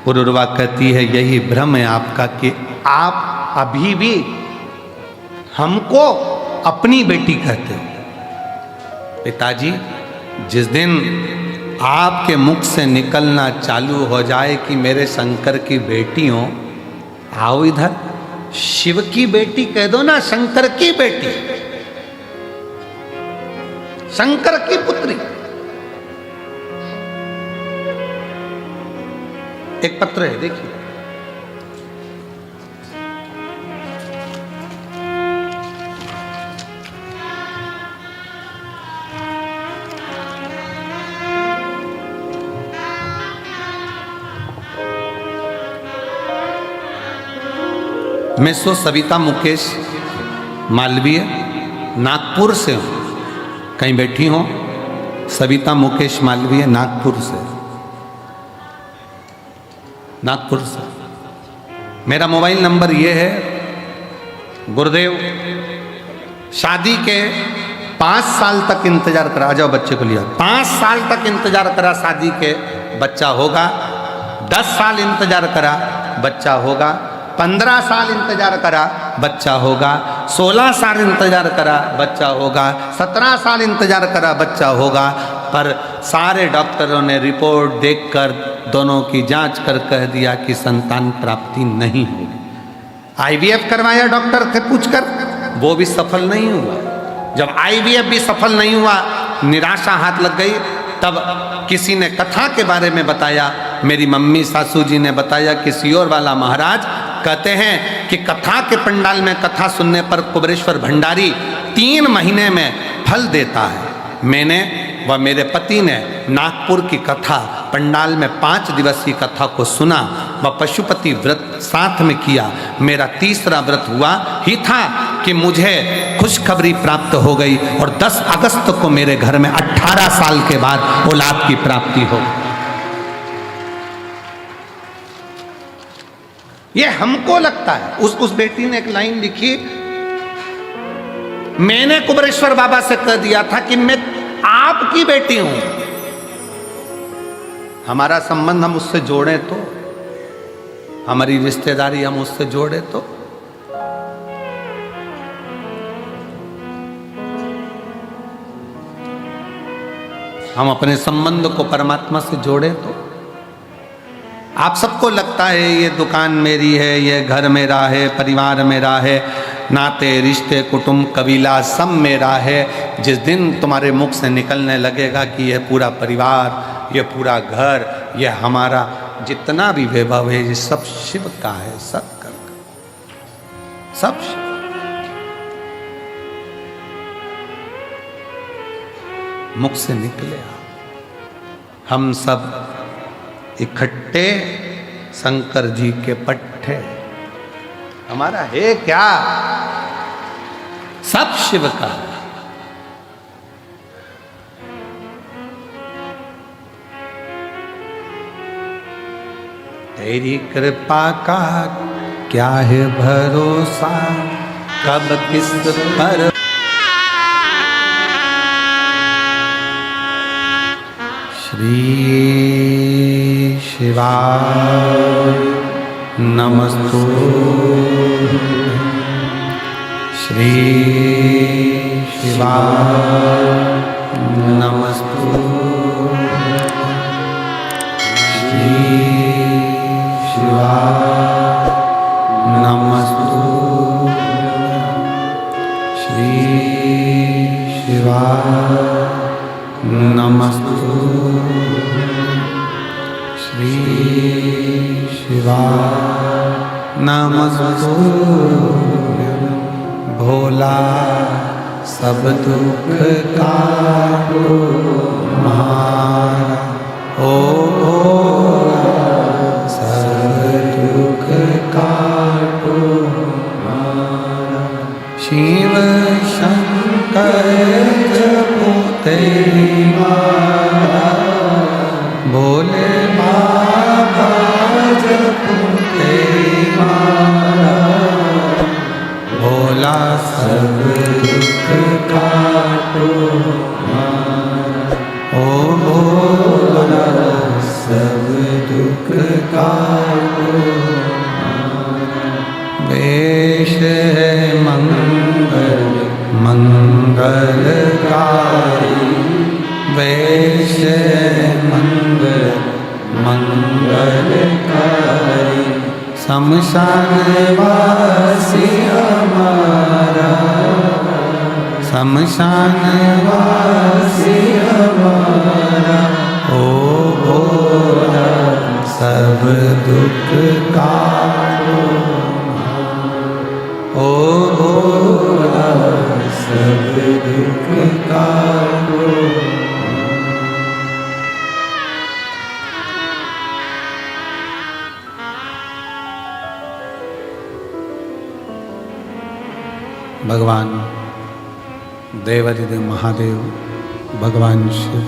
पुरुरवा कहती है, यही भ्रम है आपका कि आप अभी भी हमको अपनी बेटी कहते हो। पिताजी जिस दिन आपके मुख से निकलना चालू हो जाए कि मेरे शंकर की बेटी हो, आओ इधर, शिव की बेटी कह दो ना, शंकर की बेटी, शंकर की पुत्री। एक पत्र है, देखिए, मैं सविता मुकेश मालवीय नागपुर से हूँ, कहीं बैठी हो, सविता मुकेश मालवीय नागपुर से, नागपुर से। मेरा मोबाइल नंबर ये है, गुरुदेव शादी के 5 साल तक इंतजार करा, आ जाओ बच्चे को लिया, 5 साल तक इंतजार करा शादी के, बच्चा होगा, 10 साल इंतजार करा, बच्चा होगा, 15 साल इंतजार करा, बच्चा होगा, 16 साल इंतजार करा, बच्चा होगा, 17 साल इंतजार करा, बच्चा होगा। पर सारे डॉक्टरों ने रिपोर्ट देखकर दोनों की जांच कर कह दिया कि संतान प्राप्ति नहीं होगी। आईवीएफ करवाया डॉक्टर से पूछकर, वो भी सफल नहीं हुआ। जब आईवीएफ भी सफल नहीं हुआ, निराशा हाथ लग गई, तब किसी ने कथा के बारे में बताया, मेरी मम्मी सासू जी ने बताया कि सियोर वाला महाराज कहते हैं कि कथा के पंडाल में कथा सुनने पर कुबेरेश्वर भंडारी 3 महीने में फल देता है। मैंने व मेरे पति ने नागपुर की कथा पंडाल में 5 दिवसीय कथा को सुना व पशुपति व्रत साथ में किया। मेरा तीसरा व्रत हुआ ही था कि मुझे खुशखबरी प्राप्त हो गई और 10 अगस्त को मेरे घर में 18 साल के बाद औलाद की प्राप्ति हो। ये हमको लगता है। उस बेटी ने एक लाइन लिखी, मैंने कुबेरेश्वर बाबा से कह दिया था कि मैं आपकी बेटी हूं, हमारा संबंध हम उससे जोड़े तो, हमारी रिश्तेदारी हम उससे जोड़े तो। हम अपने संबंध को परमात्मा से जोड़े तो। आप सबको लगता है ये दुकान मेरी है, ये घर मेरा है, परिवार मेरा है, नाते रिश्ते कुटुंब कबीला सब मेरा है। जिस दिन तुम्हारे मुख से निकलने लगेगा कि यह पूरा परिवार, ये पूरा घर, ये हमारा जितना भी वैभव है, ये सब शिव का है, सब का, सब शिव। मुख से निकले हम सब इकट्ठे शंकर जी के पट्टे, हमारा है क्या, सब शिव का। तेरी कृपा का क्या है भरोसा, कब किस पर श्री शिवाय नमस्तु श्री शिवाय नमस्तु श्री शिवाय नमस्तु श्री शिवाय नमस्तु श्री शिवाय नमस्तु भोला सब दुख काटो हमारा ओ भोला सब दुख काटो हमारा शिव शंकर जपो तेरी माला भोले बाबा जपो तेरी माला भोला सब दुख काटो हमारा ओ भोला सब दुख काटो हमारा वेश है मंगल मंगलकारी वेश है मंगल मंगलकारी शमशान वासी हमारा शमशान वासी हमारा ओ भोला सब दुख काटो ओ भोला सब दुख काटो भगवान देवाधिदेव महादेव भगवान शिव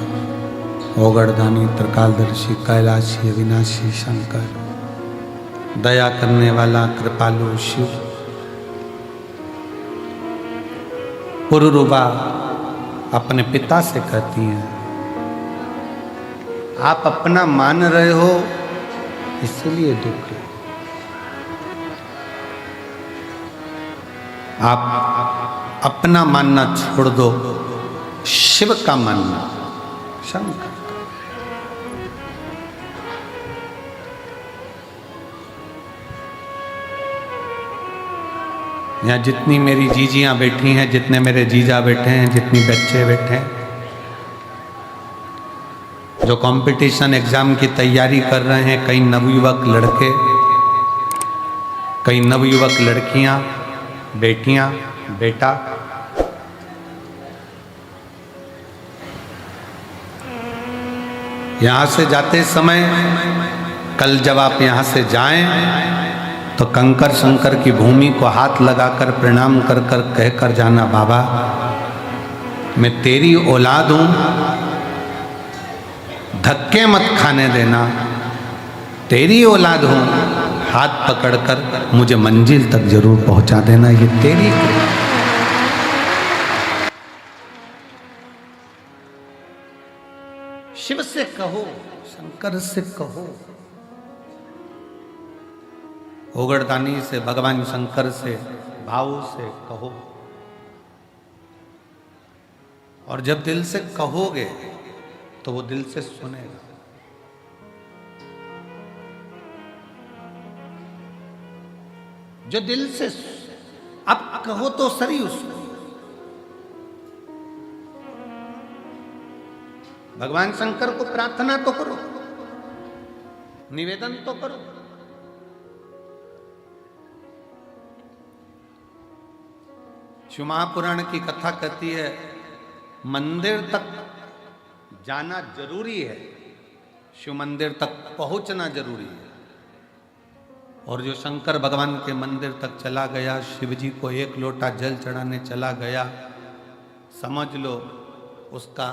ओगड़दानी त्रिकालदर्शी कैलाशी अविनाशी शंकर दया करने वाला कृपालु शिव पुरुरूपा अपने पिता से कहती हैं आप अपना मान रहे हो इसलिए दुख है आप अपना मानना छोड़ दो शिव का मानना शंकर यहाँ जितनी मेरी जीजियां बैठी हैं जितने मेरे जीजा बैठे हैं जितनी बच्चे बैठे हैं जो कंपटीशन एग्जाम की तैयारी कर रहे हैं कई नवयुवक लड़के कई नवयुवक लड़कियां बेटियां बेटा यहां से जाते समय कल जब आप यहां से जाएं तो कंकर शंकर की भूमि को हाथ लगाकर प्रणाम कर कर कहकर जाना बाबा मैं तेरी औलाद हूं धक्के मत खाने देना तेरी औलाद हूं हाथ पकड़कर मुझे मंजिल तक जरूर पहुंचा देना ये तेरी शिव से कहो शंकर से कहो ओगड़दानी से भगवान शंकर से भाव से कहो और जब दिल से कहोगे तो वो दिल से सुनेगा जो दिल से अब कहो तो सही उसको भगवान शंकर को प्रार्थना तो करो निवेदन तो करो शिव महापुराण की कथा कहती है मंदिर तक जाना जरूरी है शिव मंदिर तक पहुंचना जरूरी है और जो शंकर भगवान के मंदिर तक चला गया शिव जी को एक लोटा जल चढ़ाने चला गया समझ लो उसका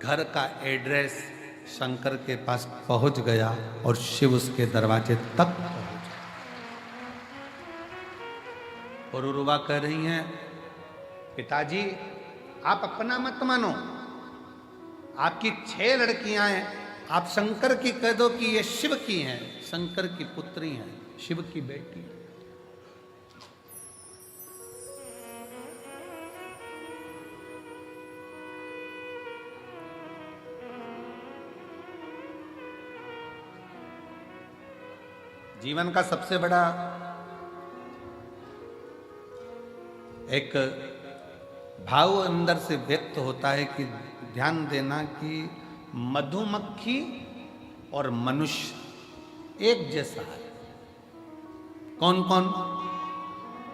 घर का एड्रेस शंकर के पास पहुंच गया और शिव उसके दरवाजे तक पहुंच गया। और उर्वा कह रही हैं पिताजी आप अपना मत मानो आपकी 6 लड़कियां हैं आप शंकर की कह दो कि ये शिव की हैं शंकर की पुत्री हैं शिव की बेटी। जीवन का सबसे बड़ा एक भाव अंदर से व्यक्त होता है कि ध्यान देना कि मधुमक्खी और मनुष्य एक जैसा है। कौन कौन?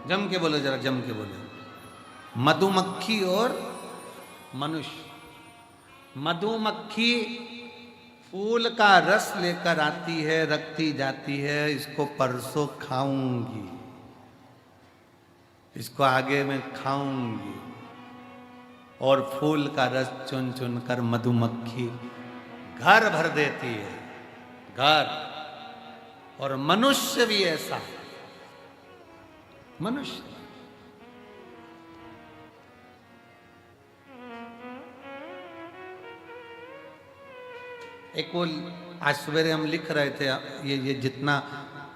जम के बोलो, जरा जम के बोलो। मधुमक्खी और मनुष्य। मधुमक्खी फूल का रस लेकर आती है, रखती जाती है, इसको परसों खाऊंगी, इसको आगे में खाऊंगी, और फूल का रस चुन चुन कर मधुमक्खी घर भर देती है, घर। और मनुष्य भी ऐसा है। मनुष्य एक वो आज सवेरे हम लिख रहे थे, ये जितना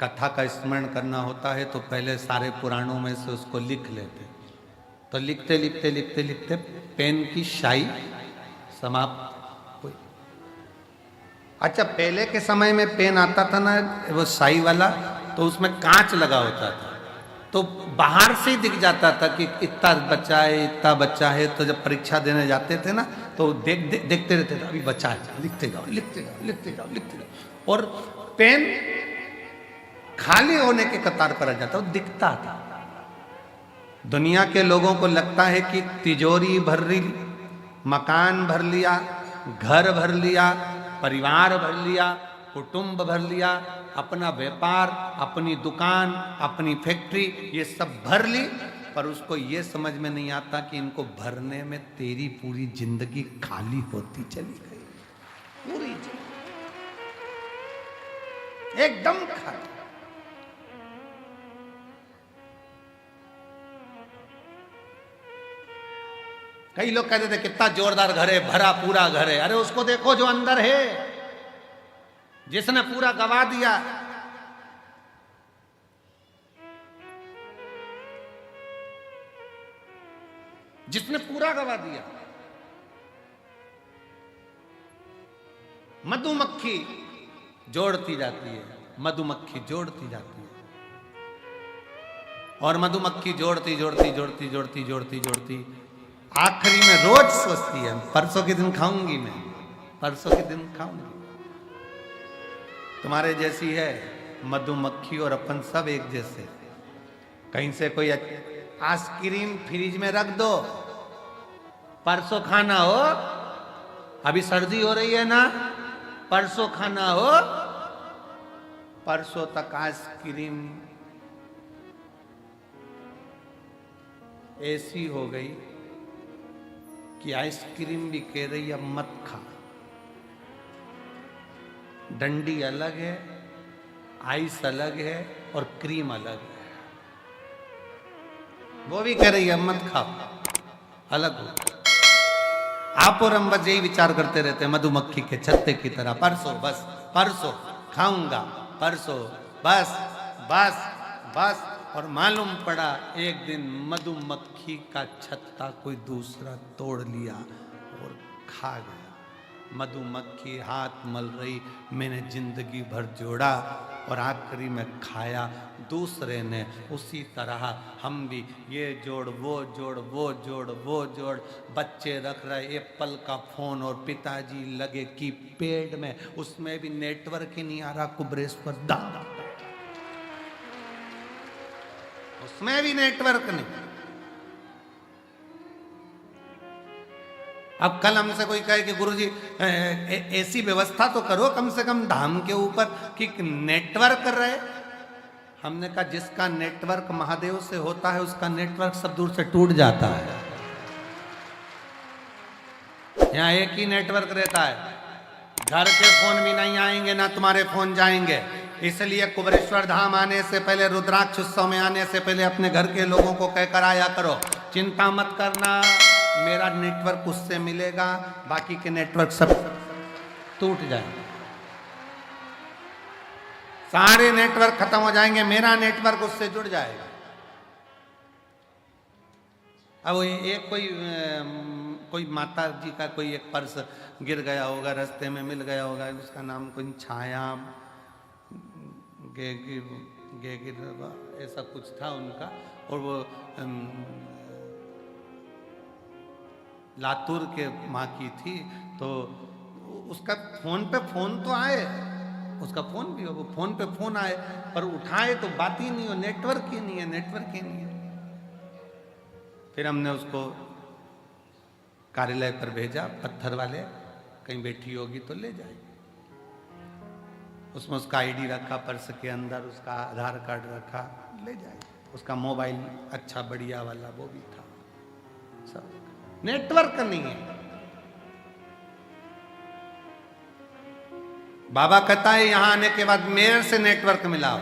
कथा का स्मरण करना होता है तो पहले सारे पुराणों में से उसको लिख लेते। तो लिखते लिखते लिखते लिखते पेन की स्याही समाप्त हुई। अच्छा, पहले के समय में पेन आता था ना वो स्याही वाला, तो उसमें कांच लगा होता था, तो बाहर से ही दिख जाता था कि इतना बच्चा है, इतना बच्चा है। तो जब परीक्षा देने जाते थे ना तो देखते रहते थे, अभी बच्चा है, लिखते जाओ लिखते जाओ लिखते जाओ लिखते जाओ। और पेन खाली होने के कतार पर आ जाता, वो दिखता था। दुनिया के लोगों को लगता है कि तिजोरी भर ली, मकान भर लिया, घर भर लिया, परिवार भर लिया, कुटुंब भर लिया, अपना व्यापार, अपनी दुकान, अपनी फैक्ट्री, ये सब भर ली, पर उसको ये समझ में नहीं आता कि इनको भरने में तेरी पूरी जिंदगी खाली होती चली गई। पूरी जिंदगी एकदम खाली। कई लोग कहते थे कितना जोरदार घर है, भरा पूरा घर है। अरे उसको देखो जो अंदर है, जिसने पूरा गवा दिया। जिसने पूरा गवा दिया। मधुमक्खी जोड़ती जाती है, मधुमक्खी जोड़ती जाती है, और मधुमक्खी जोड़ती जोड़ती जोड़ती जोड़ती जोड़ती जोड़ती आखिरी में रोज सोचती है परसों के दिन खाऊंगी, मैं परसों के दिन खाऊंगी। तुम्हारे जैसी है मधुमक्खी और अपन सब एक जैसे। कहीं से कोई आइसक्रीम फ्रिज में रख दो, परसों खाना हो, अभी सर्दी हो रही है ना, परसों खाना हो, परसों तक आइसक्रीम ऐसी हो गई कि आइसक्रीम भी कह रही अब मत खा। डंडी अलग है, आइस अलग है, और क्रीम अलग है। वो भी कह रही है मत खाओ, अलग हो। आप और हम बस यही विचार करते रहते हैं मधुमक्खी के छत्ते की तरह, परसों बस, परसों खाऊंगा, परसों बस बस बस। और मालूम पड़ा एक दिन मधुमक्खी का छत्ता कोई दूसरा तोड़ लिया और खा गया। मधुमक्खी हाथ मल रही, मैंने जिंदगी भर जोड़ा और आखिरी में खाया दूसरे ने। उसी तरह हम भी ये जोड़ वो जोड़, वो जोड़ वो जोड़, बच्चे रख रहे एप्पल का फोन और पिताजी लगे कीपैड में, उसमें भी नेटवर्क ही नहीं आ रहा। कुबरेश्वर दादा, उसमें भी नेटवर्क नहीं। अब कल हमसे कोई कहे कि गुरुजी ऐसी व्यवस्था तो करो कम से कम धाम के ऊपर कि नेटवर्क रहे। हमने कहा जिसका नेटवर्क महादेव से होता है उसका नेटवर्क सब दूर से टूट जाता है। यहाँ एक ही नेटवर्क रहता है, घर के फोन भी नहीं आएंगे ना तुम्हारे फोन जाएंगे। इसलिए कुबरेश्वर धाम आने से पहले, रुद्राक्ष उत्सव में आने से पहले अपने घर के लोगों को कहकर आया करो, चिंता मत करना, मेरा नेटवर्क उससे मिलेगा, बाकी के नेटवर्क सब टूट जाएंगे। सारे नेटवर्क खत्म हो जाएंगे, मेरा नेटवर्क उससे जुड़ जाएगा। अब एक कोई माता जी का कोई एक पर्स गिर गया होगा, रास्ते में मिल गया होगा, उसका नाम कोई छाया ऐसा कुछ था उनका, और वो लातूर के माँ की थी, तो उसका फोन पे फोन तो आए, उसका फोन भी हो, वो फोन पे फोन आए, पर उठाए तो बात ही नहीं हो, नेटवर्क ही नहीं है, नेटवर्क ही नहीं है। फिर हमने उसको कार्यालय पर भेजा, पत्थर वाले, कहीं बैठी होगी तो ले जाएगी। उसमें उसका आईडी रखा, पर्स के अंदर उसका आधार कार्ड रखा, ले जाएगी। उसका मोबाइल अच्छा बढ़िया वाला वो भी था, सब। नेटवर्क नहीं है। बाबा कहता है यहां आने के बाद मेरे से नेटवर्क मिलाओ,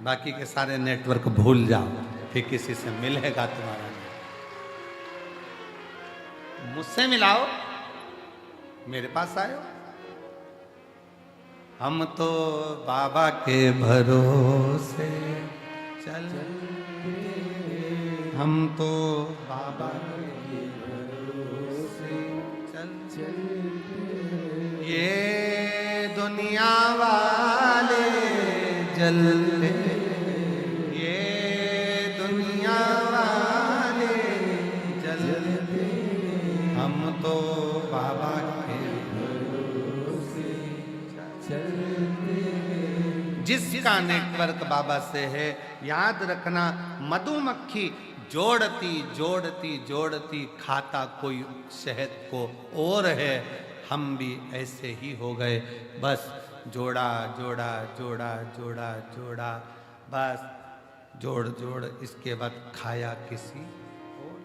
बाकी के सारे नेटवर्क भूल जाओ, फिर किसी से मिलेगा तुम्हारा। मुझसे मिलाओ, मेरे पास आयो। हम तो बाबा के भरोसे चल, हम तो बाबा के भरोसे चल, ये दुनिया वाले जलते, ये दुनिया वाले जलते, हम तो बाबा के भरोसे चलते। जिसका नेटवर्क बाबा से है, याद रखना, मधुमक्खी जोड़ती जोड़ती जोड़ती खाता कोई शहद को और है। हम भी ऐसे ही हो गए, बस जोड़ा जोड़ा जोड़ा जोड़ा जोड़ा, बस जोड़ जोड़, इसके बाद खाया किसी और,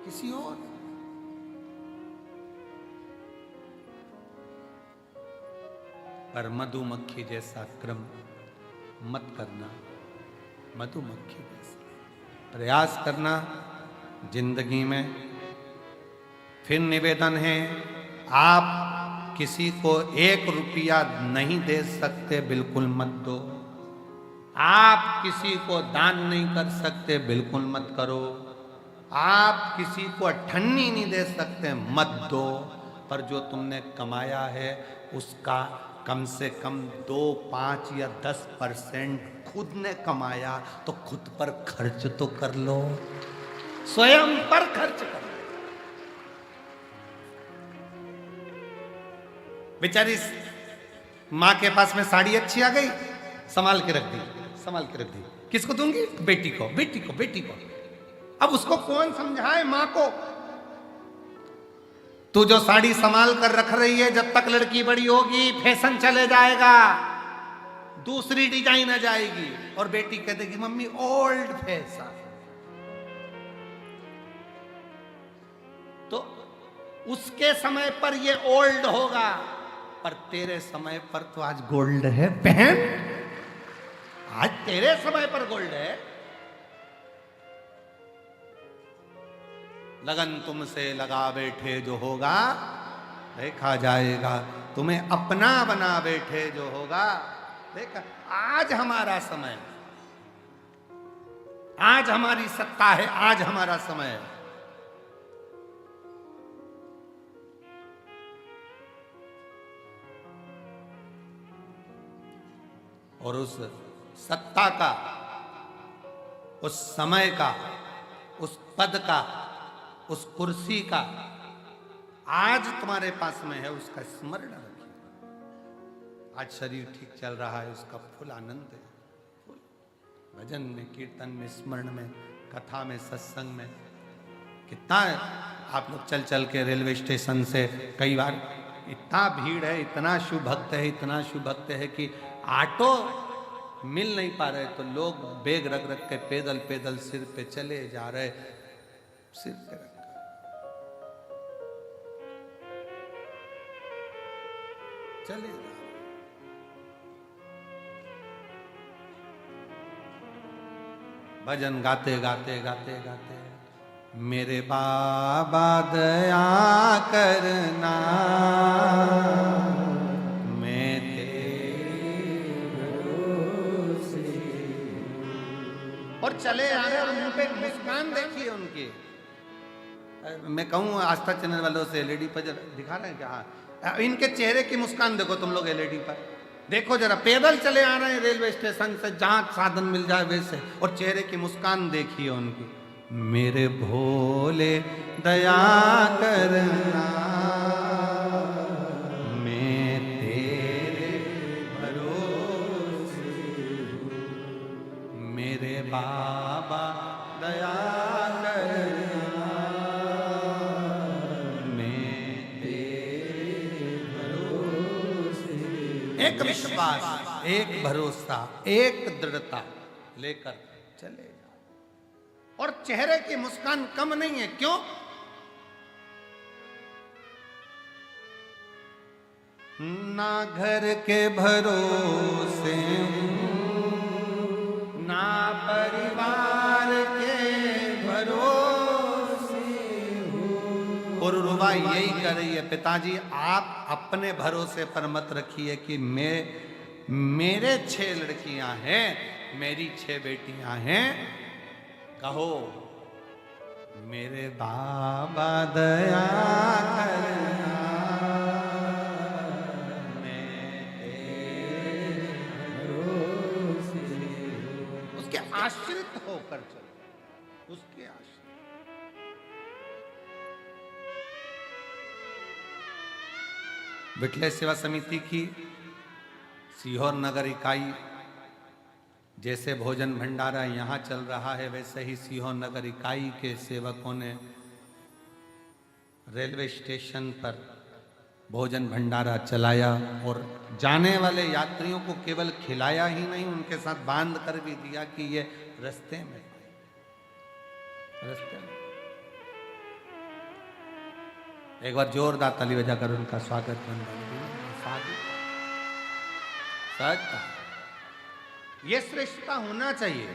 किसी और। पर मधुमक्खी जैसा क्रम मत करना, मधुमक्खी जैसा प्रयास करना जिंदगी में। फिर निवेदन है, आप किसी को 1 रुपया नहीं दे सकते, बिल्कुल मत दो। आप किसी को दान नहीं कर सकते, बिल्कुल मत करो। आप किसी को अठन्नी नहीं दे सकते, मत दो। पर जो तुमने कमाया है उसका कम से कम 2, 5 या 10% खुद ने कमाया तो खुद पर खर्च तो कर लो, स्वयं पर खर्च कर लो। बेचारी माँ के पास में साड़ी अच्छी आ गई, संभाल के रख दी, संभाल के रख दी। किसको दूंगी? बेटी को, बेटी को, बेटी को। अब उसको कौन समझाए माँ को? तू जो साड़ी संभाल कर रख रही है, जब तक लड़की बड़ी होगी फैशन चले जाएगा, दूसरी डिजाइन आ जाएगी, और बेटी कह देगी मम्मी ओल्ड फैशन। तो उसके समय पर ये ओल्ड होगा, पर तेरे समय पर तो आज गोल्ड है बहन, आज तेरे समय पर गोल्ड है। लगन तुमसे लगा बैठे जो होगा देखा जाएगा, तुम्हें अपना बना बैठे जो होगा देखा। आज हमारा समय, आज हमारी सत्ता है, आज हमारा समय है। और उस सत्ता का, उस समय का, उस पद का, उस कुर्सी का आज तुम्हारे पास में है, उसका स्मरण रखिए। आज शरीर ठीक चल रहा है, उसका फुल आनंद है, फुल भजन में, कीर्तन में, स्मरण में, कथा में, सत्संग में। कितना आप लोग चल चल के रेलवे स्टेशन से, कई बार इतना भीड़ है, इतना शिव भक्त है, इतना शिव भक्त है कि ऑटो मिल नहीं पा रहे, तो लोग बैग रख रख के पैदल पैदल सिर पे चले जा रहे, सिर पे रख चले जा। भजन गाते गाते गाते गाते, मेरे बाबा दया करना, मैं चले आ रहे और मुंह पे मुस्कान देखिए उनकी। मैं कहूँ आस्था चैनल वालों से एलईडी पर दिखा रहे हैं क्या? हाँ, इनके चेहरे की मुस्कान देखो तुम लोग एलईडी पर, देखो जरा, पैदल चले आ रहे हैं रेलवे स्टेशन से, जहां साधन मिल जाए वैसे, और चेहरे की मुस्कान देखिए उनकी। मेरे भोले दया करना, मैं तेरे भरोसे हूँ, मेरे बाबा दया करना, मैं तेरे भरोसे। एक विश्वास, एक भरोसा, एक दृढ़ता लेकर चले जाओ। और चेहरे की मुस्कान कम नहीं है, क्यों? ना घर के भरोसे हूं, ना परिवार के भरोसे हूं। और रुबा यही कर रही है, पिताजी आप अपने भरोसे पर मत रखिए कि मेरे 6 लड़कियां हैं, मेरी 6 बेटियां हैं। कहो मेरे बाबा दया करना, मैं तेरे भरोसे हूं। उसके आश्रित होकर चलो, उसके आश्रित। विठले सेवा समिति की सीहोर नगर इकाई, जैसे भोजन भंडारा यहाँ चल रहा है, वैसे ही सीहोर नगर इकाई के सेवकों ने रेलवे स्टेशन पर भोजन भंडारा चलाया और जाने वाले यात्रियों को केवल खिलाया ही नहीं, उनके साथ बांध कर भी दिया कि ये रास्ते में एक बार जोरदार ताली बजाकर उनका स्वागत साधु। ये श्रेष्ठता होना चाहिए।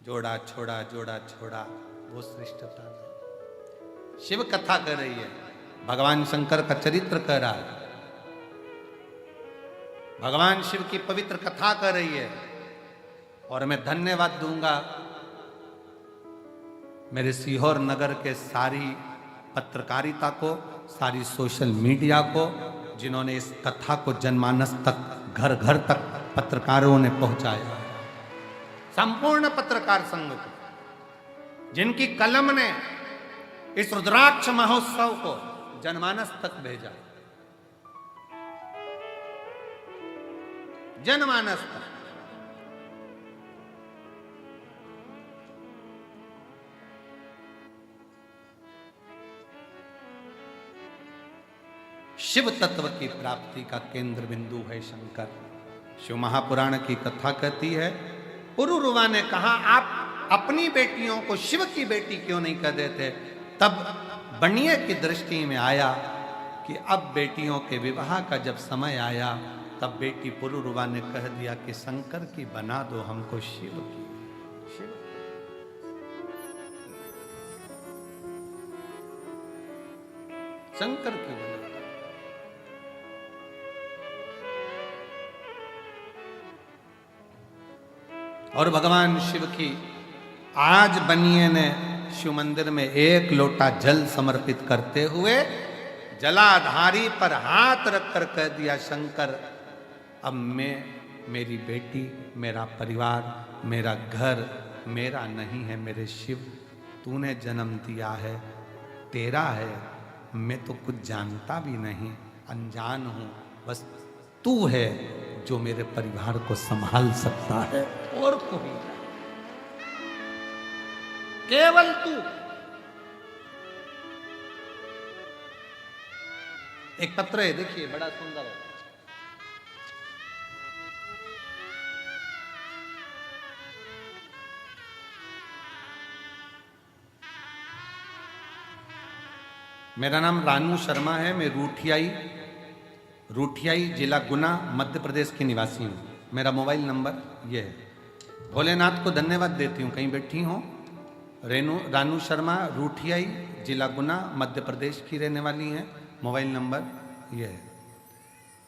जोड़ा छोड़ा, जोड़ा छोड़ा, वो श्रेष्ठता नहीं। शिव कथा कर रही है, भगवान शंकर का चरित्र कर रहा है, भगवान शिव की पवित्र कथा कर रही है। और मैं धन्यवाद दूंगा मेरे सीहोर नगर के सारी पत्रकारिता को, सारी सोशल मीडिया को, जिन्होंने इस कथा को जनमानस तक, घर घर तक पत्रकारों ने पहुंचाया। संपूर्ण पत्रकार संघ को, जिनकी कलम ने इस रुद्राक्ष महोत्सव को जनमानस तक भेजा, जनमानस तक। शिव तत्व की प्राप्ति का केंद्र बिंदु है शंकर। शिव महापुराण की कथा कहती है, पुरुरुवा ने कहा आप अपनी बेटियों को शिव की बेटी क्यों नहीं कह देते? तब बनिए की दृष्टि में आया कि अब बेटियों के विवाह का जब समय आया, तब बेटी पुरुरुवा ने कह दिया कि शंकर की बना दो हमको शिव की। शिव शंकर की बना। और भगवान शिव की आज बनिए ने शिव मंदिर में 1 लोटा जल समर्पित करते हुए जलाधारी पर हाथ रखकर कह दिया, शंकर अब मैं, मेरी बेटी, मेरा परिवार, मेरा घर मेरा नहीं है, मेरे शिव तूने जन्म दिया है, तेरा है। मैं तो कुछ जानता भी नहीं, अनजान हूं, बस तू है जो मेरे परिवार को संभाल सकता है, और कोई नहीं, केवल तू। एक पत्र है, देखिए बड़ा सुंदर है। मेरा नाम रानू शर्मा है, मैं रूठियाई जिला गुना मध्य प्रदेश की निवासी हूँ। मेरा मोबाइल नंबर ये है। भोलेनाथ को धन्यवाद देती हूँ, कहीं बैठी हूँ। रानू शर्मा, रूठियाई जिला गुना मध्य प्रदेश की रहने वाली हैं। मोबाइल नंबर ये है।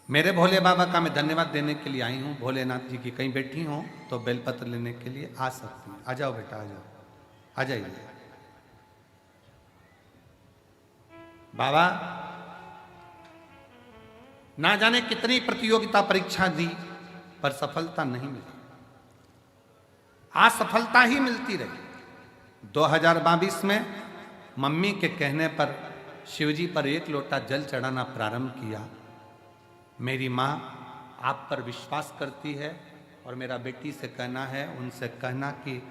मेरे भोले बाबा का मैं धन्यवाद देने के लिए आई हूँ। भोलेनाथ जी की कहीं बैठी हो तो बेलपत्र लेने के लिए आ सकती हैं। आ जाओ बेटा, आ जाओ, आ जाइए। बाबा ना जाने कितनी प्रतियोगिता परीक्षा दी पर सफलता नहीं मिली, असफलता ही मिलती रही। 2022 में मम्मी के कहने पर शिवजी पर 1 लोटा जल चढ़ाना प्रारंभ किया। मेरी माँ आप पर विश्वास करती है और मेरा बेटी से कहना है, उनसे कहना कि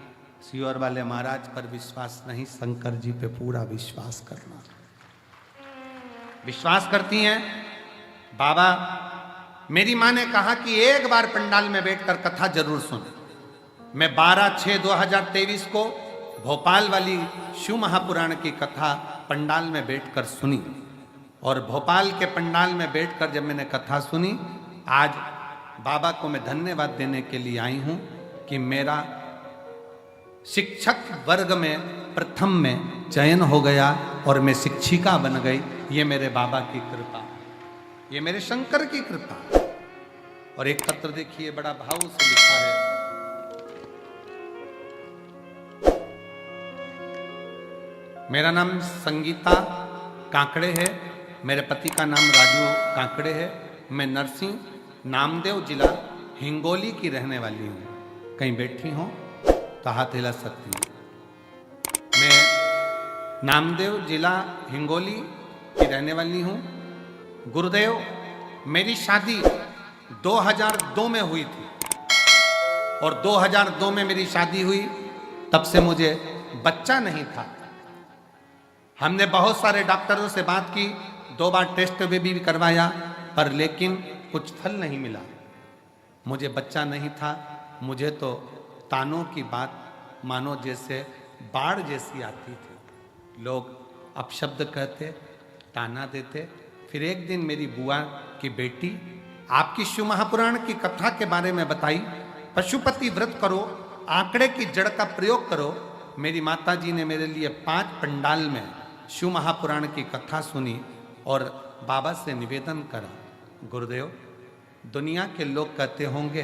सियोर वाले महाराज पर विश्वास नहीं, शंकर जी पे पूरा विश्वास करना। विश्वास करती हैं। बाबा, मेरी माँ ने कहा कि एक बार पंडाल में बैठकर कथा जरूर सुन। मैं 12/6/2023 को भोपाल वाली शिव महापुराण की कथा पंडाल में बैठकर सुनी और भोपाल के पंडाल में बैठकर जब मैंने कथा सुनी, आज बाबा को मैं धन्यवाद देने के लिए आई हूँ कि मेरा शिक्षक वर्ग में प्रथम में चयन हो गया और मैं शिक्षिका बन गई। ये मेरे बाबा की कृपा, ये मेरे शंकर की कृपा। और एक पत्र देखिए, बड़ा भाव से लिखा है। मेरा नाम संगीता काकड़े है, मेरे पति का नाम राजू काकड़े है। मैं नरसिंह नामदेव जिला हिंगोली की रहने वाली हूँ। कहीं बैठी हो तो हाथ हिला सकती हूँ। मैं नामदेव जिला हिंगोली की रहने वाली हूँ। गुरुदेव, मेरी शादी 2002 में हुई थी और 2002 में मेरी शादी हुई, तब से मुझे बच्चा नहीं था। हमने बहुत सारे डॉक्टरों से बात की, 2 बार टेस्ट भी करवाया, पर लेकिन कुछ फल नहीं मिला। मुझे बच्चा नहीं था। मुझे तो तानों की बात मानो जैसे बाढ़ जैसी आती थी। लोग अपशब्द कहते, ताना देते। फिर एक दिन मेरी बुआ की बेटी आपकी शिव महापुराण की कथा के बारे में बताई, पशुपति व्रत करो, आंकड़े की जड़ का प्रयोग करो। मेरी माता जी ने मेरे लिए 5 पंडाल में शिव महापुराण की कथा सुनी और बाबा से निवेदन करा, गुरुदेव, दुनिया के लोग कहते होंगे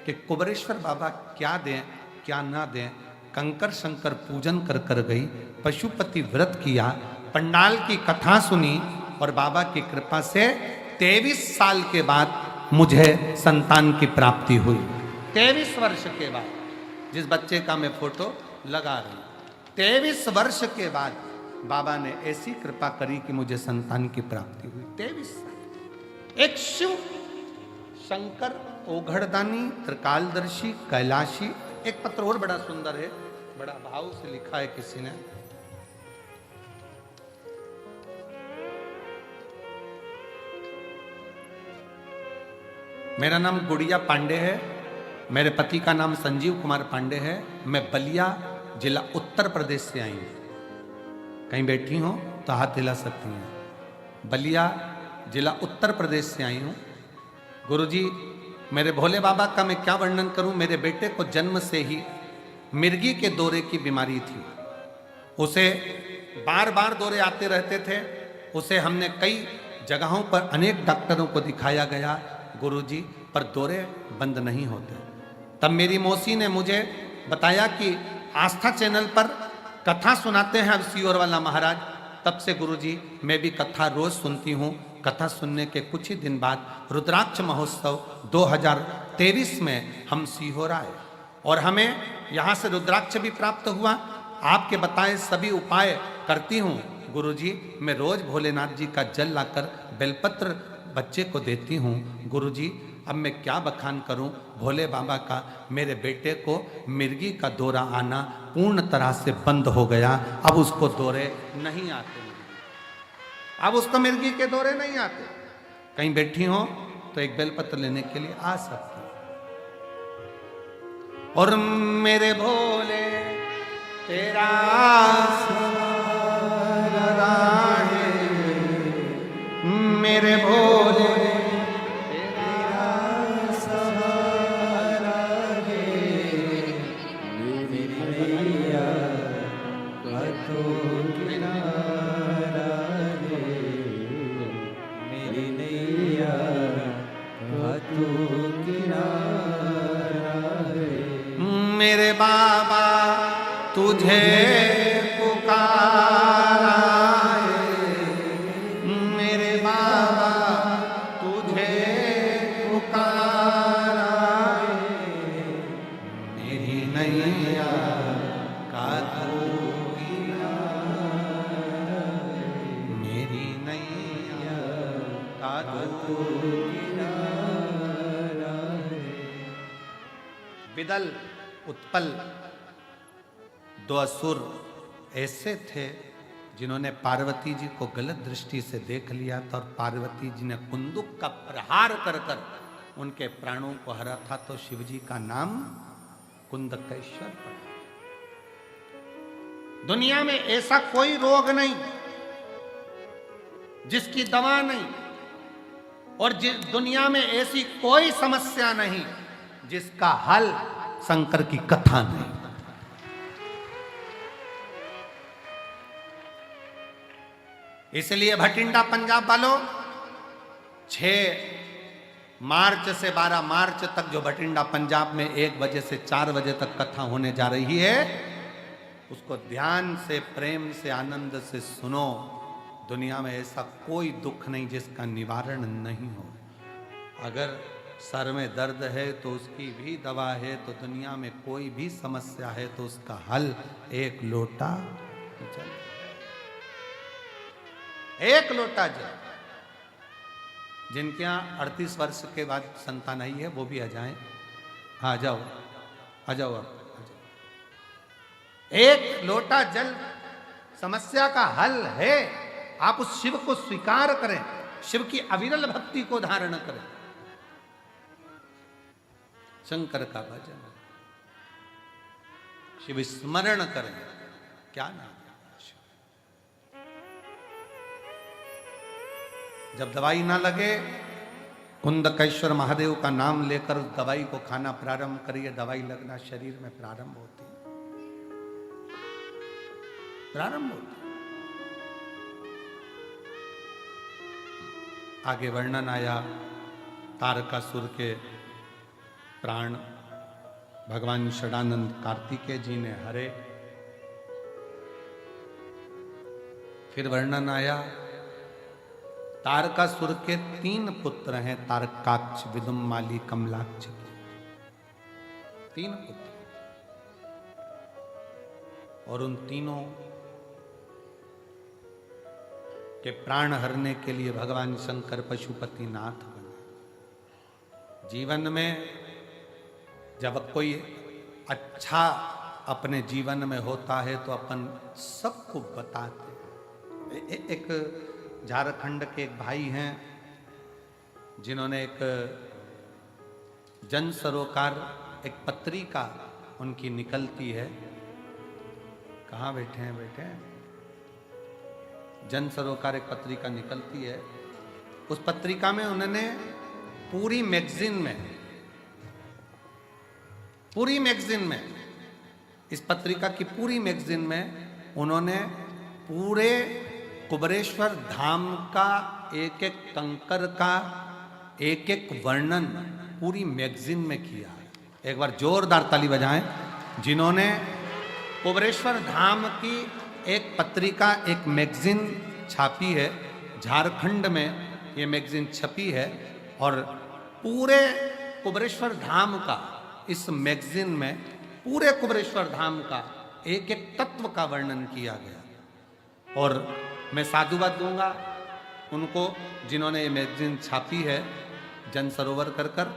कि कुबरेश्वर बाबा क्या दें क्या ना दें। कंकर शंकर पूजन कर कर गई, पशुपति व्रत किया, पंडाल की कथा सुनी और बाबा की कृपा से 23 साल के बाद मुझे संतान की प्राप्ति हुई। 23 वर्ष के बाद, जिस बच्चे का मैं फोटो लगा रही हूं, 23 वर्ष के बाद बाबा ने ऐसी कृपा करी कि मुझे संतान की प्राप्ति हुई। 23 साल। एक शिव शंकर ओघड़दानी त्रिकालदर्शी कैलाशी। एक पत्र और बड़ा सुंदर है, बड़ा भाव से लिखा है किसी ने। मेरा नाम गुड़िया पांडे है, मेरे पति का नाम संजीव कुमार पांडे है। मैं बलिया जिला उत्तर प्रदेश से आई हूं। कहीं बैठी हो तो हाथ हिला सकती हैं। बलिया जिला उत्तर प्रदेश से आई हूँ। गुरुजी, मेरे भोले बाबा का मैं क्या वर्णन करूं। मेरे बेटे को जन्म से ही मिर्गी के दौरे की बीमारी थी। उसे बार बार दौरे आते रहते थे। उसे हमने कई जगहों पर अनेक डॉक्टरों को दिखाया गया गुरुजी, पर दौरे बंद नहीं होते। तब मेरी मौसी ने मुझे बताया कि आस्था चैनल पर कथा सुनाते हैं अब सियोर वाला महाराज। तब से गुरुजी मैं भी कथा रोज सुनती हूँ। कथा सुनने के कुछ ही दिन बाद रुद्राक्ष महोत्सव 2023 में हम सीहोर आए और हमें यहाँ से रुद्राक्ष भी प्राप्त हुआ। आपके बताए सभी उपाय करती हूँ गुरुजी। मैं रोज भोलेनाथ जी का जल लाकर बेलपत्र बच्चे को देती हूँ गुरुजी। अब मैं क्या बखान करूं भोले बाबा का। मेरे बेटे को मिर्गी का दौरा आना पूर्ण तरह से बंद हो गया। अब उसको दौरे नहीं आते, अब उसको मिर्गी के दौरे नहीं आते। कहीं बैठी हो तो एक बेलपत्र लेने के लिए आ सकती। और मेरे भोले तेरा सहारा है, मेरे भोले बाबा तुझे पुकारा है, मेरे बाबा तुझे पुकारा है, मेरी नैया का तू किनारा है, मेरी नैया का तू किनारा है। विदल उत्पल दो असुर ऐसे थे जिन्होंने पार्वती जी को गलत दृष्टि से देख लिया था, और पार्वती जी ने कुंदुक का प्रहार कर कर उनके प्राणों को हरा था। तो शिव जी का नाम कुंदकेश्वर पड़ा। दुनिया में ऐसा कोई रोग नहीं जिसकी दवा नहीं, और दुनिया में ऐसी कोई समस्या नहीं जिसका हल शंकर की कथा नहीं। इसलिए भटिंडा पंजाब वालों 6 मार्च से 12 मार्च तक जो भटिंडा पंजाब में 1 बजे से 4 बजे तक कथा होने जा रही है, उसको ध्यान से, प्रेम से, आनंद से सुनो। दुनिया में ऐसा कोई दुख नहीं जिसका निवारण नहीं हो। अगर सर में दर्द है तो उसकी भी दवा है, तो दुनिया में कोई भी समस्या है तो उसका हल एक लोटा जल, एक लोटा जल। जिनके यहाँ 38 वर्ष के बाद संतान आई है वो भी आ जाएं। आ जाओ, आ जाओ, आ जाओ। एक लोटा जल समस्या का हल है। आप उस शिव को स्वीकार करें, शिव की अविरल भक्ति को धारण करें, शंकर का भजन, शिव स्मरण करें। क्या नाम? जब दवाई ना लगे, कुंदकेश्वर महादेव का नाम लेकर उस दवाई को खाना प्रारंभ करिए। दवाई लगना शरीर में प्रारंभ होती है, प्रारंभ होती है। आगे वर्णन आया तारकासुर के प्राण भगवान षडानंद कार्तिकेय जी ने हरे। फिर वर्णन आया तारकासुर के 3 पुत्र हैं, तारकाक्ष, विदुम्माली, कमलाक्ष। 3 पुत्र, और उन तीनों के प्राण हरने के लिए भगवान शंकर पशुपति नाथ बने। जीवन में जब कोई अच्छा अपने जीवन में होता है तो अपन सबको बताते हैं। एक झारखंड के एक भाई हैं जिन्होंने एक जन सरोकार, एक पत्रिका उनकी निकलती है। कहाँ बैठे हैं? बैठे हैं। जन सरोकार एक पत्रिका निकलती है। उस पत्रिका में उन्होंने पूरी मैगजीन में इस पत्रिका की पूरी मैगजीन में उन्होंने पूरे कुबरेश्वर धाम का एक एक कंकर का एक एक वर्णन पूरी मैगजीन में किया है। एक बार जोरदार ताली बजाएं जिन्होंने कुबरेश्वर धाम की एक पत्रिका, एक मैगजीन छापी है। झारखंड में ये मैगजीन छपी है और पूरे कुबरेश्वर धाम का, इस मैगजीन में पूरे कुबरेश्वर धाम का एक एक तत्व का वर्णन किया गया। और मैं साधुवाद दूंगा उनको जिन्होंने ये मैगजीन छापी है, जन सरोवर कर।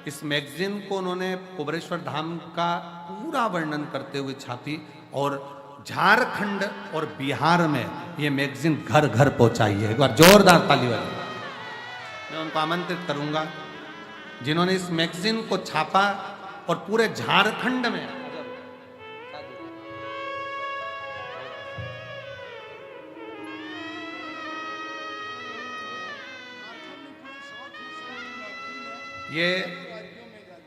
इस मैगजीन को उन्होंने कुबरेश्वर धाम का पूरा वर्णन करते हुए छापी, और झारखंड और बिहार में ये मैगजीन घर घर पहुंचाई है। एक बार जोरदार ताली बजाइए। मैं उनको आमंत्रित करूंगा जिन्होंने इस मैगजीन को छापा और पूरे झारखंड में ये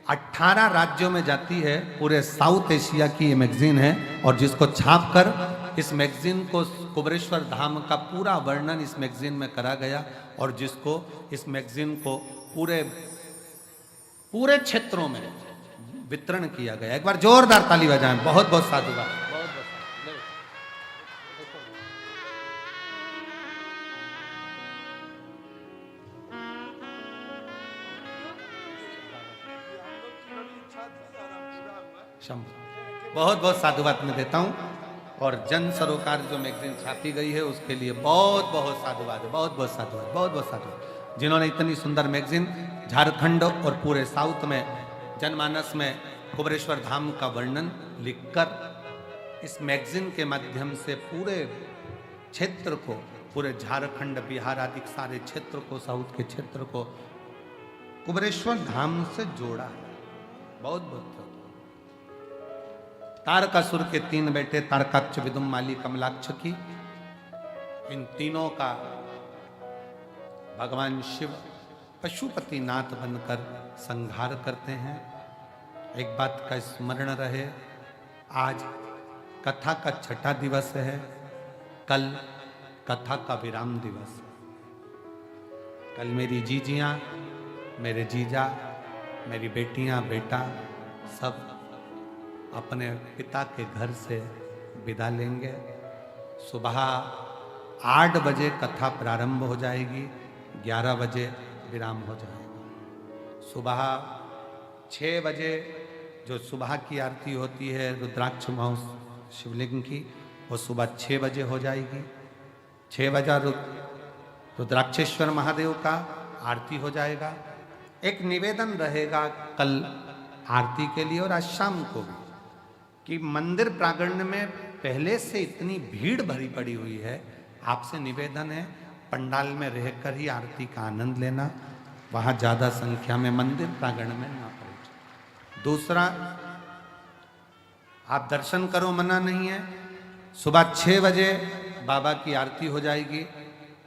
18 राज्यों में जाती है। पूरे साउथ एशिया की ये मैगजीन है, और जिसको छापकर इस मैगजीन को, कुबरेश्वर धाम का पूरा वर्णन इस मैगजीन में करा गया, और जिसको इस मैगजीन को पूरे क्षेत्रों में, वितरण किया गया। एक बार जोरदार ताली बजाएं। बहुत बहुत साधुवाद। बहुत बहुत साधुवाद मैं देता हूं। और जन सरोकार जो मैगजीन छापी गई है उसके लिए बहुत बहुत साधुवाद, बहुत बहुत साधुवाद, बहुत बहुत साधुवाद। जिन्होंने इतनी सुंदर मैगजीन झारखंड और पूरे साउथ में जनमानस में कुबेरेश्वर धाम का वर्णन लिखकर इस मैगजीन के माध्यम से पूरे क्षेत्र को, पूरे झारखंड बिहार आदि सारे क्षेत्र को, साउथ के क्षेत्र को कुबेरेश्वर धाम से जोड़ा है। बहुत बहुत तारकासुर के 3 बेटे तारकाक्ष, विदुम, माली, कमलाक्ष की, इन तीनों का भगवान शिव पशुपति नाथ बनकर संहार करते हैं। एक बात का स्मरण रहे, आज कथा का 6ठा दिवस है, कल कथा का विराम दिवस। कल मेरी जीजियां, मेरे जीजा, मेरी बेटियां, बेटा सब अपने पिता के घर से विदा लेंगे। सुबह 8 बजे कथा प्रारंभ हो जाएगी, 11 बजे विराम हो जाएगा। सुबह 6 बजे जो सुबह की आरती होती है रुद्राक्ष महोत्सव शिवलिंग की, वो सुबह 6 बजे हो जाएगी। 6 बजे रुद्राक्षेश्वर महादेव का आरती हो जाएगा। एक निवेदन रहेगा कल आरती के लिए और आज शाम को भी, कि मंदिर प्रांगण में पहले से इतनी भीड़ भरी पड़ी हुई है, आपसे निवेदन है पंडाल में रहकर ही आरती का आनंद लेना, वहां ज्यादा संख्या में मंदिर प्रांगण में ना पहुंचे। दूसरा, आप दर्शन करो, मना नहीं है। सुबह 6 बजे बाबा की आरती हो जाएगी,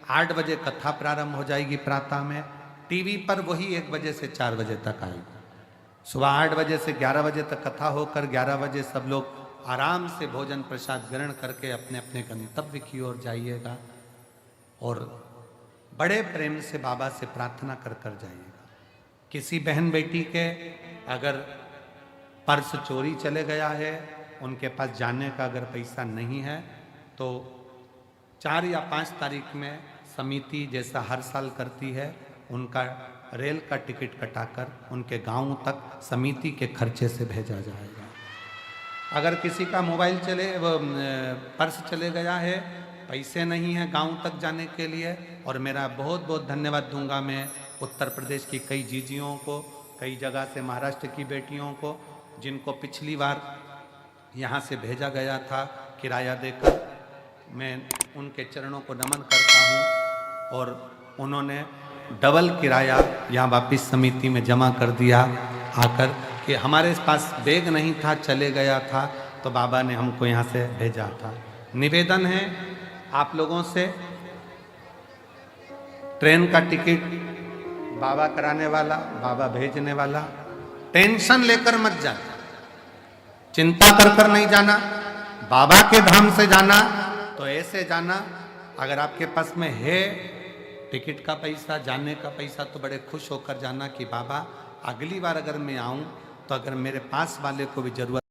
8 बजे कथा प्रारंभ हो जाएगी प्रातः में। टीवी पर वही 1 बजे से 4 बजे तक आएगी। सुबह 8 बजे से 11 बजे तक कथा होकर 11 बजे सब लोग आराम से भोजन प्रसाद ग्रहण करके अपने अपने गंतव्य की ओर जाइएगा और बड़े प्रेम से बाबा से प्रार्थना कर कर जाइएगा। किसी बहन बेटी के अगर पर्स चोरी चले गया है, उनके पास जाने का अगर पैसा नहीं है, तो 4 या 5 तारीख में समिति जैसा हर साल करती है, उनका रेल का टिकट कटाकर उनके गांव तक समिति के खर्चे से भेजा जाएगा। अगर किसी का मोबाइल पर्स चले गया है, पैसे नहीं है गांव तक जाने के लिए, और मेरा बहुत बहुत धन्यवाद दूंगा मैं उत्तर प्रदेश की कई जीजियों को, कई जगह से महाराष्ट्र की बेटियों को, जिनको पिछली बार यहाँ से भेजा गया था किराया देकर। मैं उनके चरणों को नमन करता हूँ और उन्होंने डबल किराया यहाँ वापिस समिति में जमा कर दिया आकर, कि हमारे पास बैग नहीं था, चले गया था, तो बाबा ने हमको यहाँ से भेजा था। निवेदन है आप लोगों से, ट्रेन का टिकट बाबा कराने वाला, बाबा भेजने वाला, टेंशन लेकर मत जाना, चिंता कर कर नहीं जाना। बाबा के धाम से जाना तो ऐसे जाना, अगर आपके पास में है टिकट का पैसा, जाने का पैसा, तो बड़े खुश होकर जाना कि बाबा अगली बार अगर मैं आऊं तो अगर मेरे पास वाले को भी जरूरत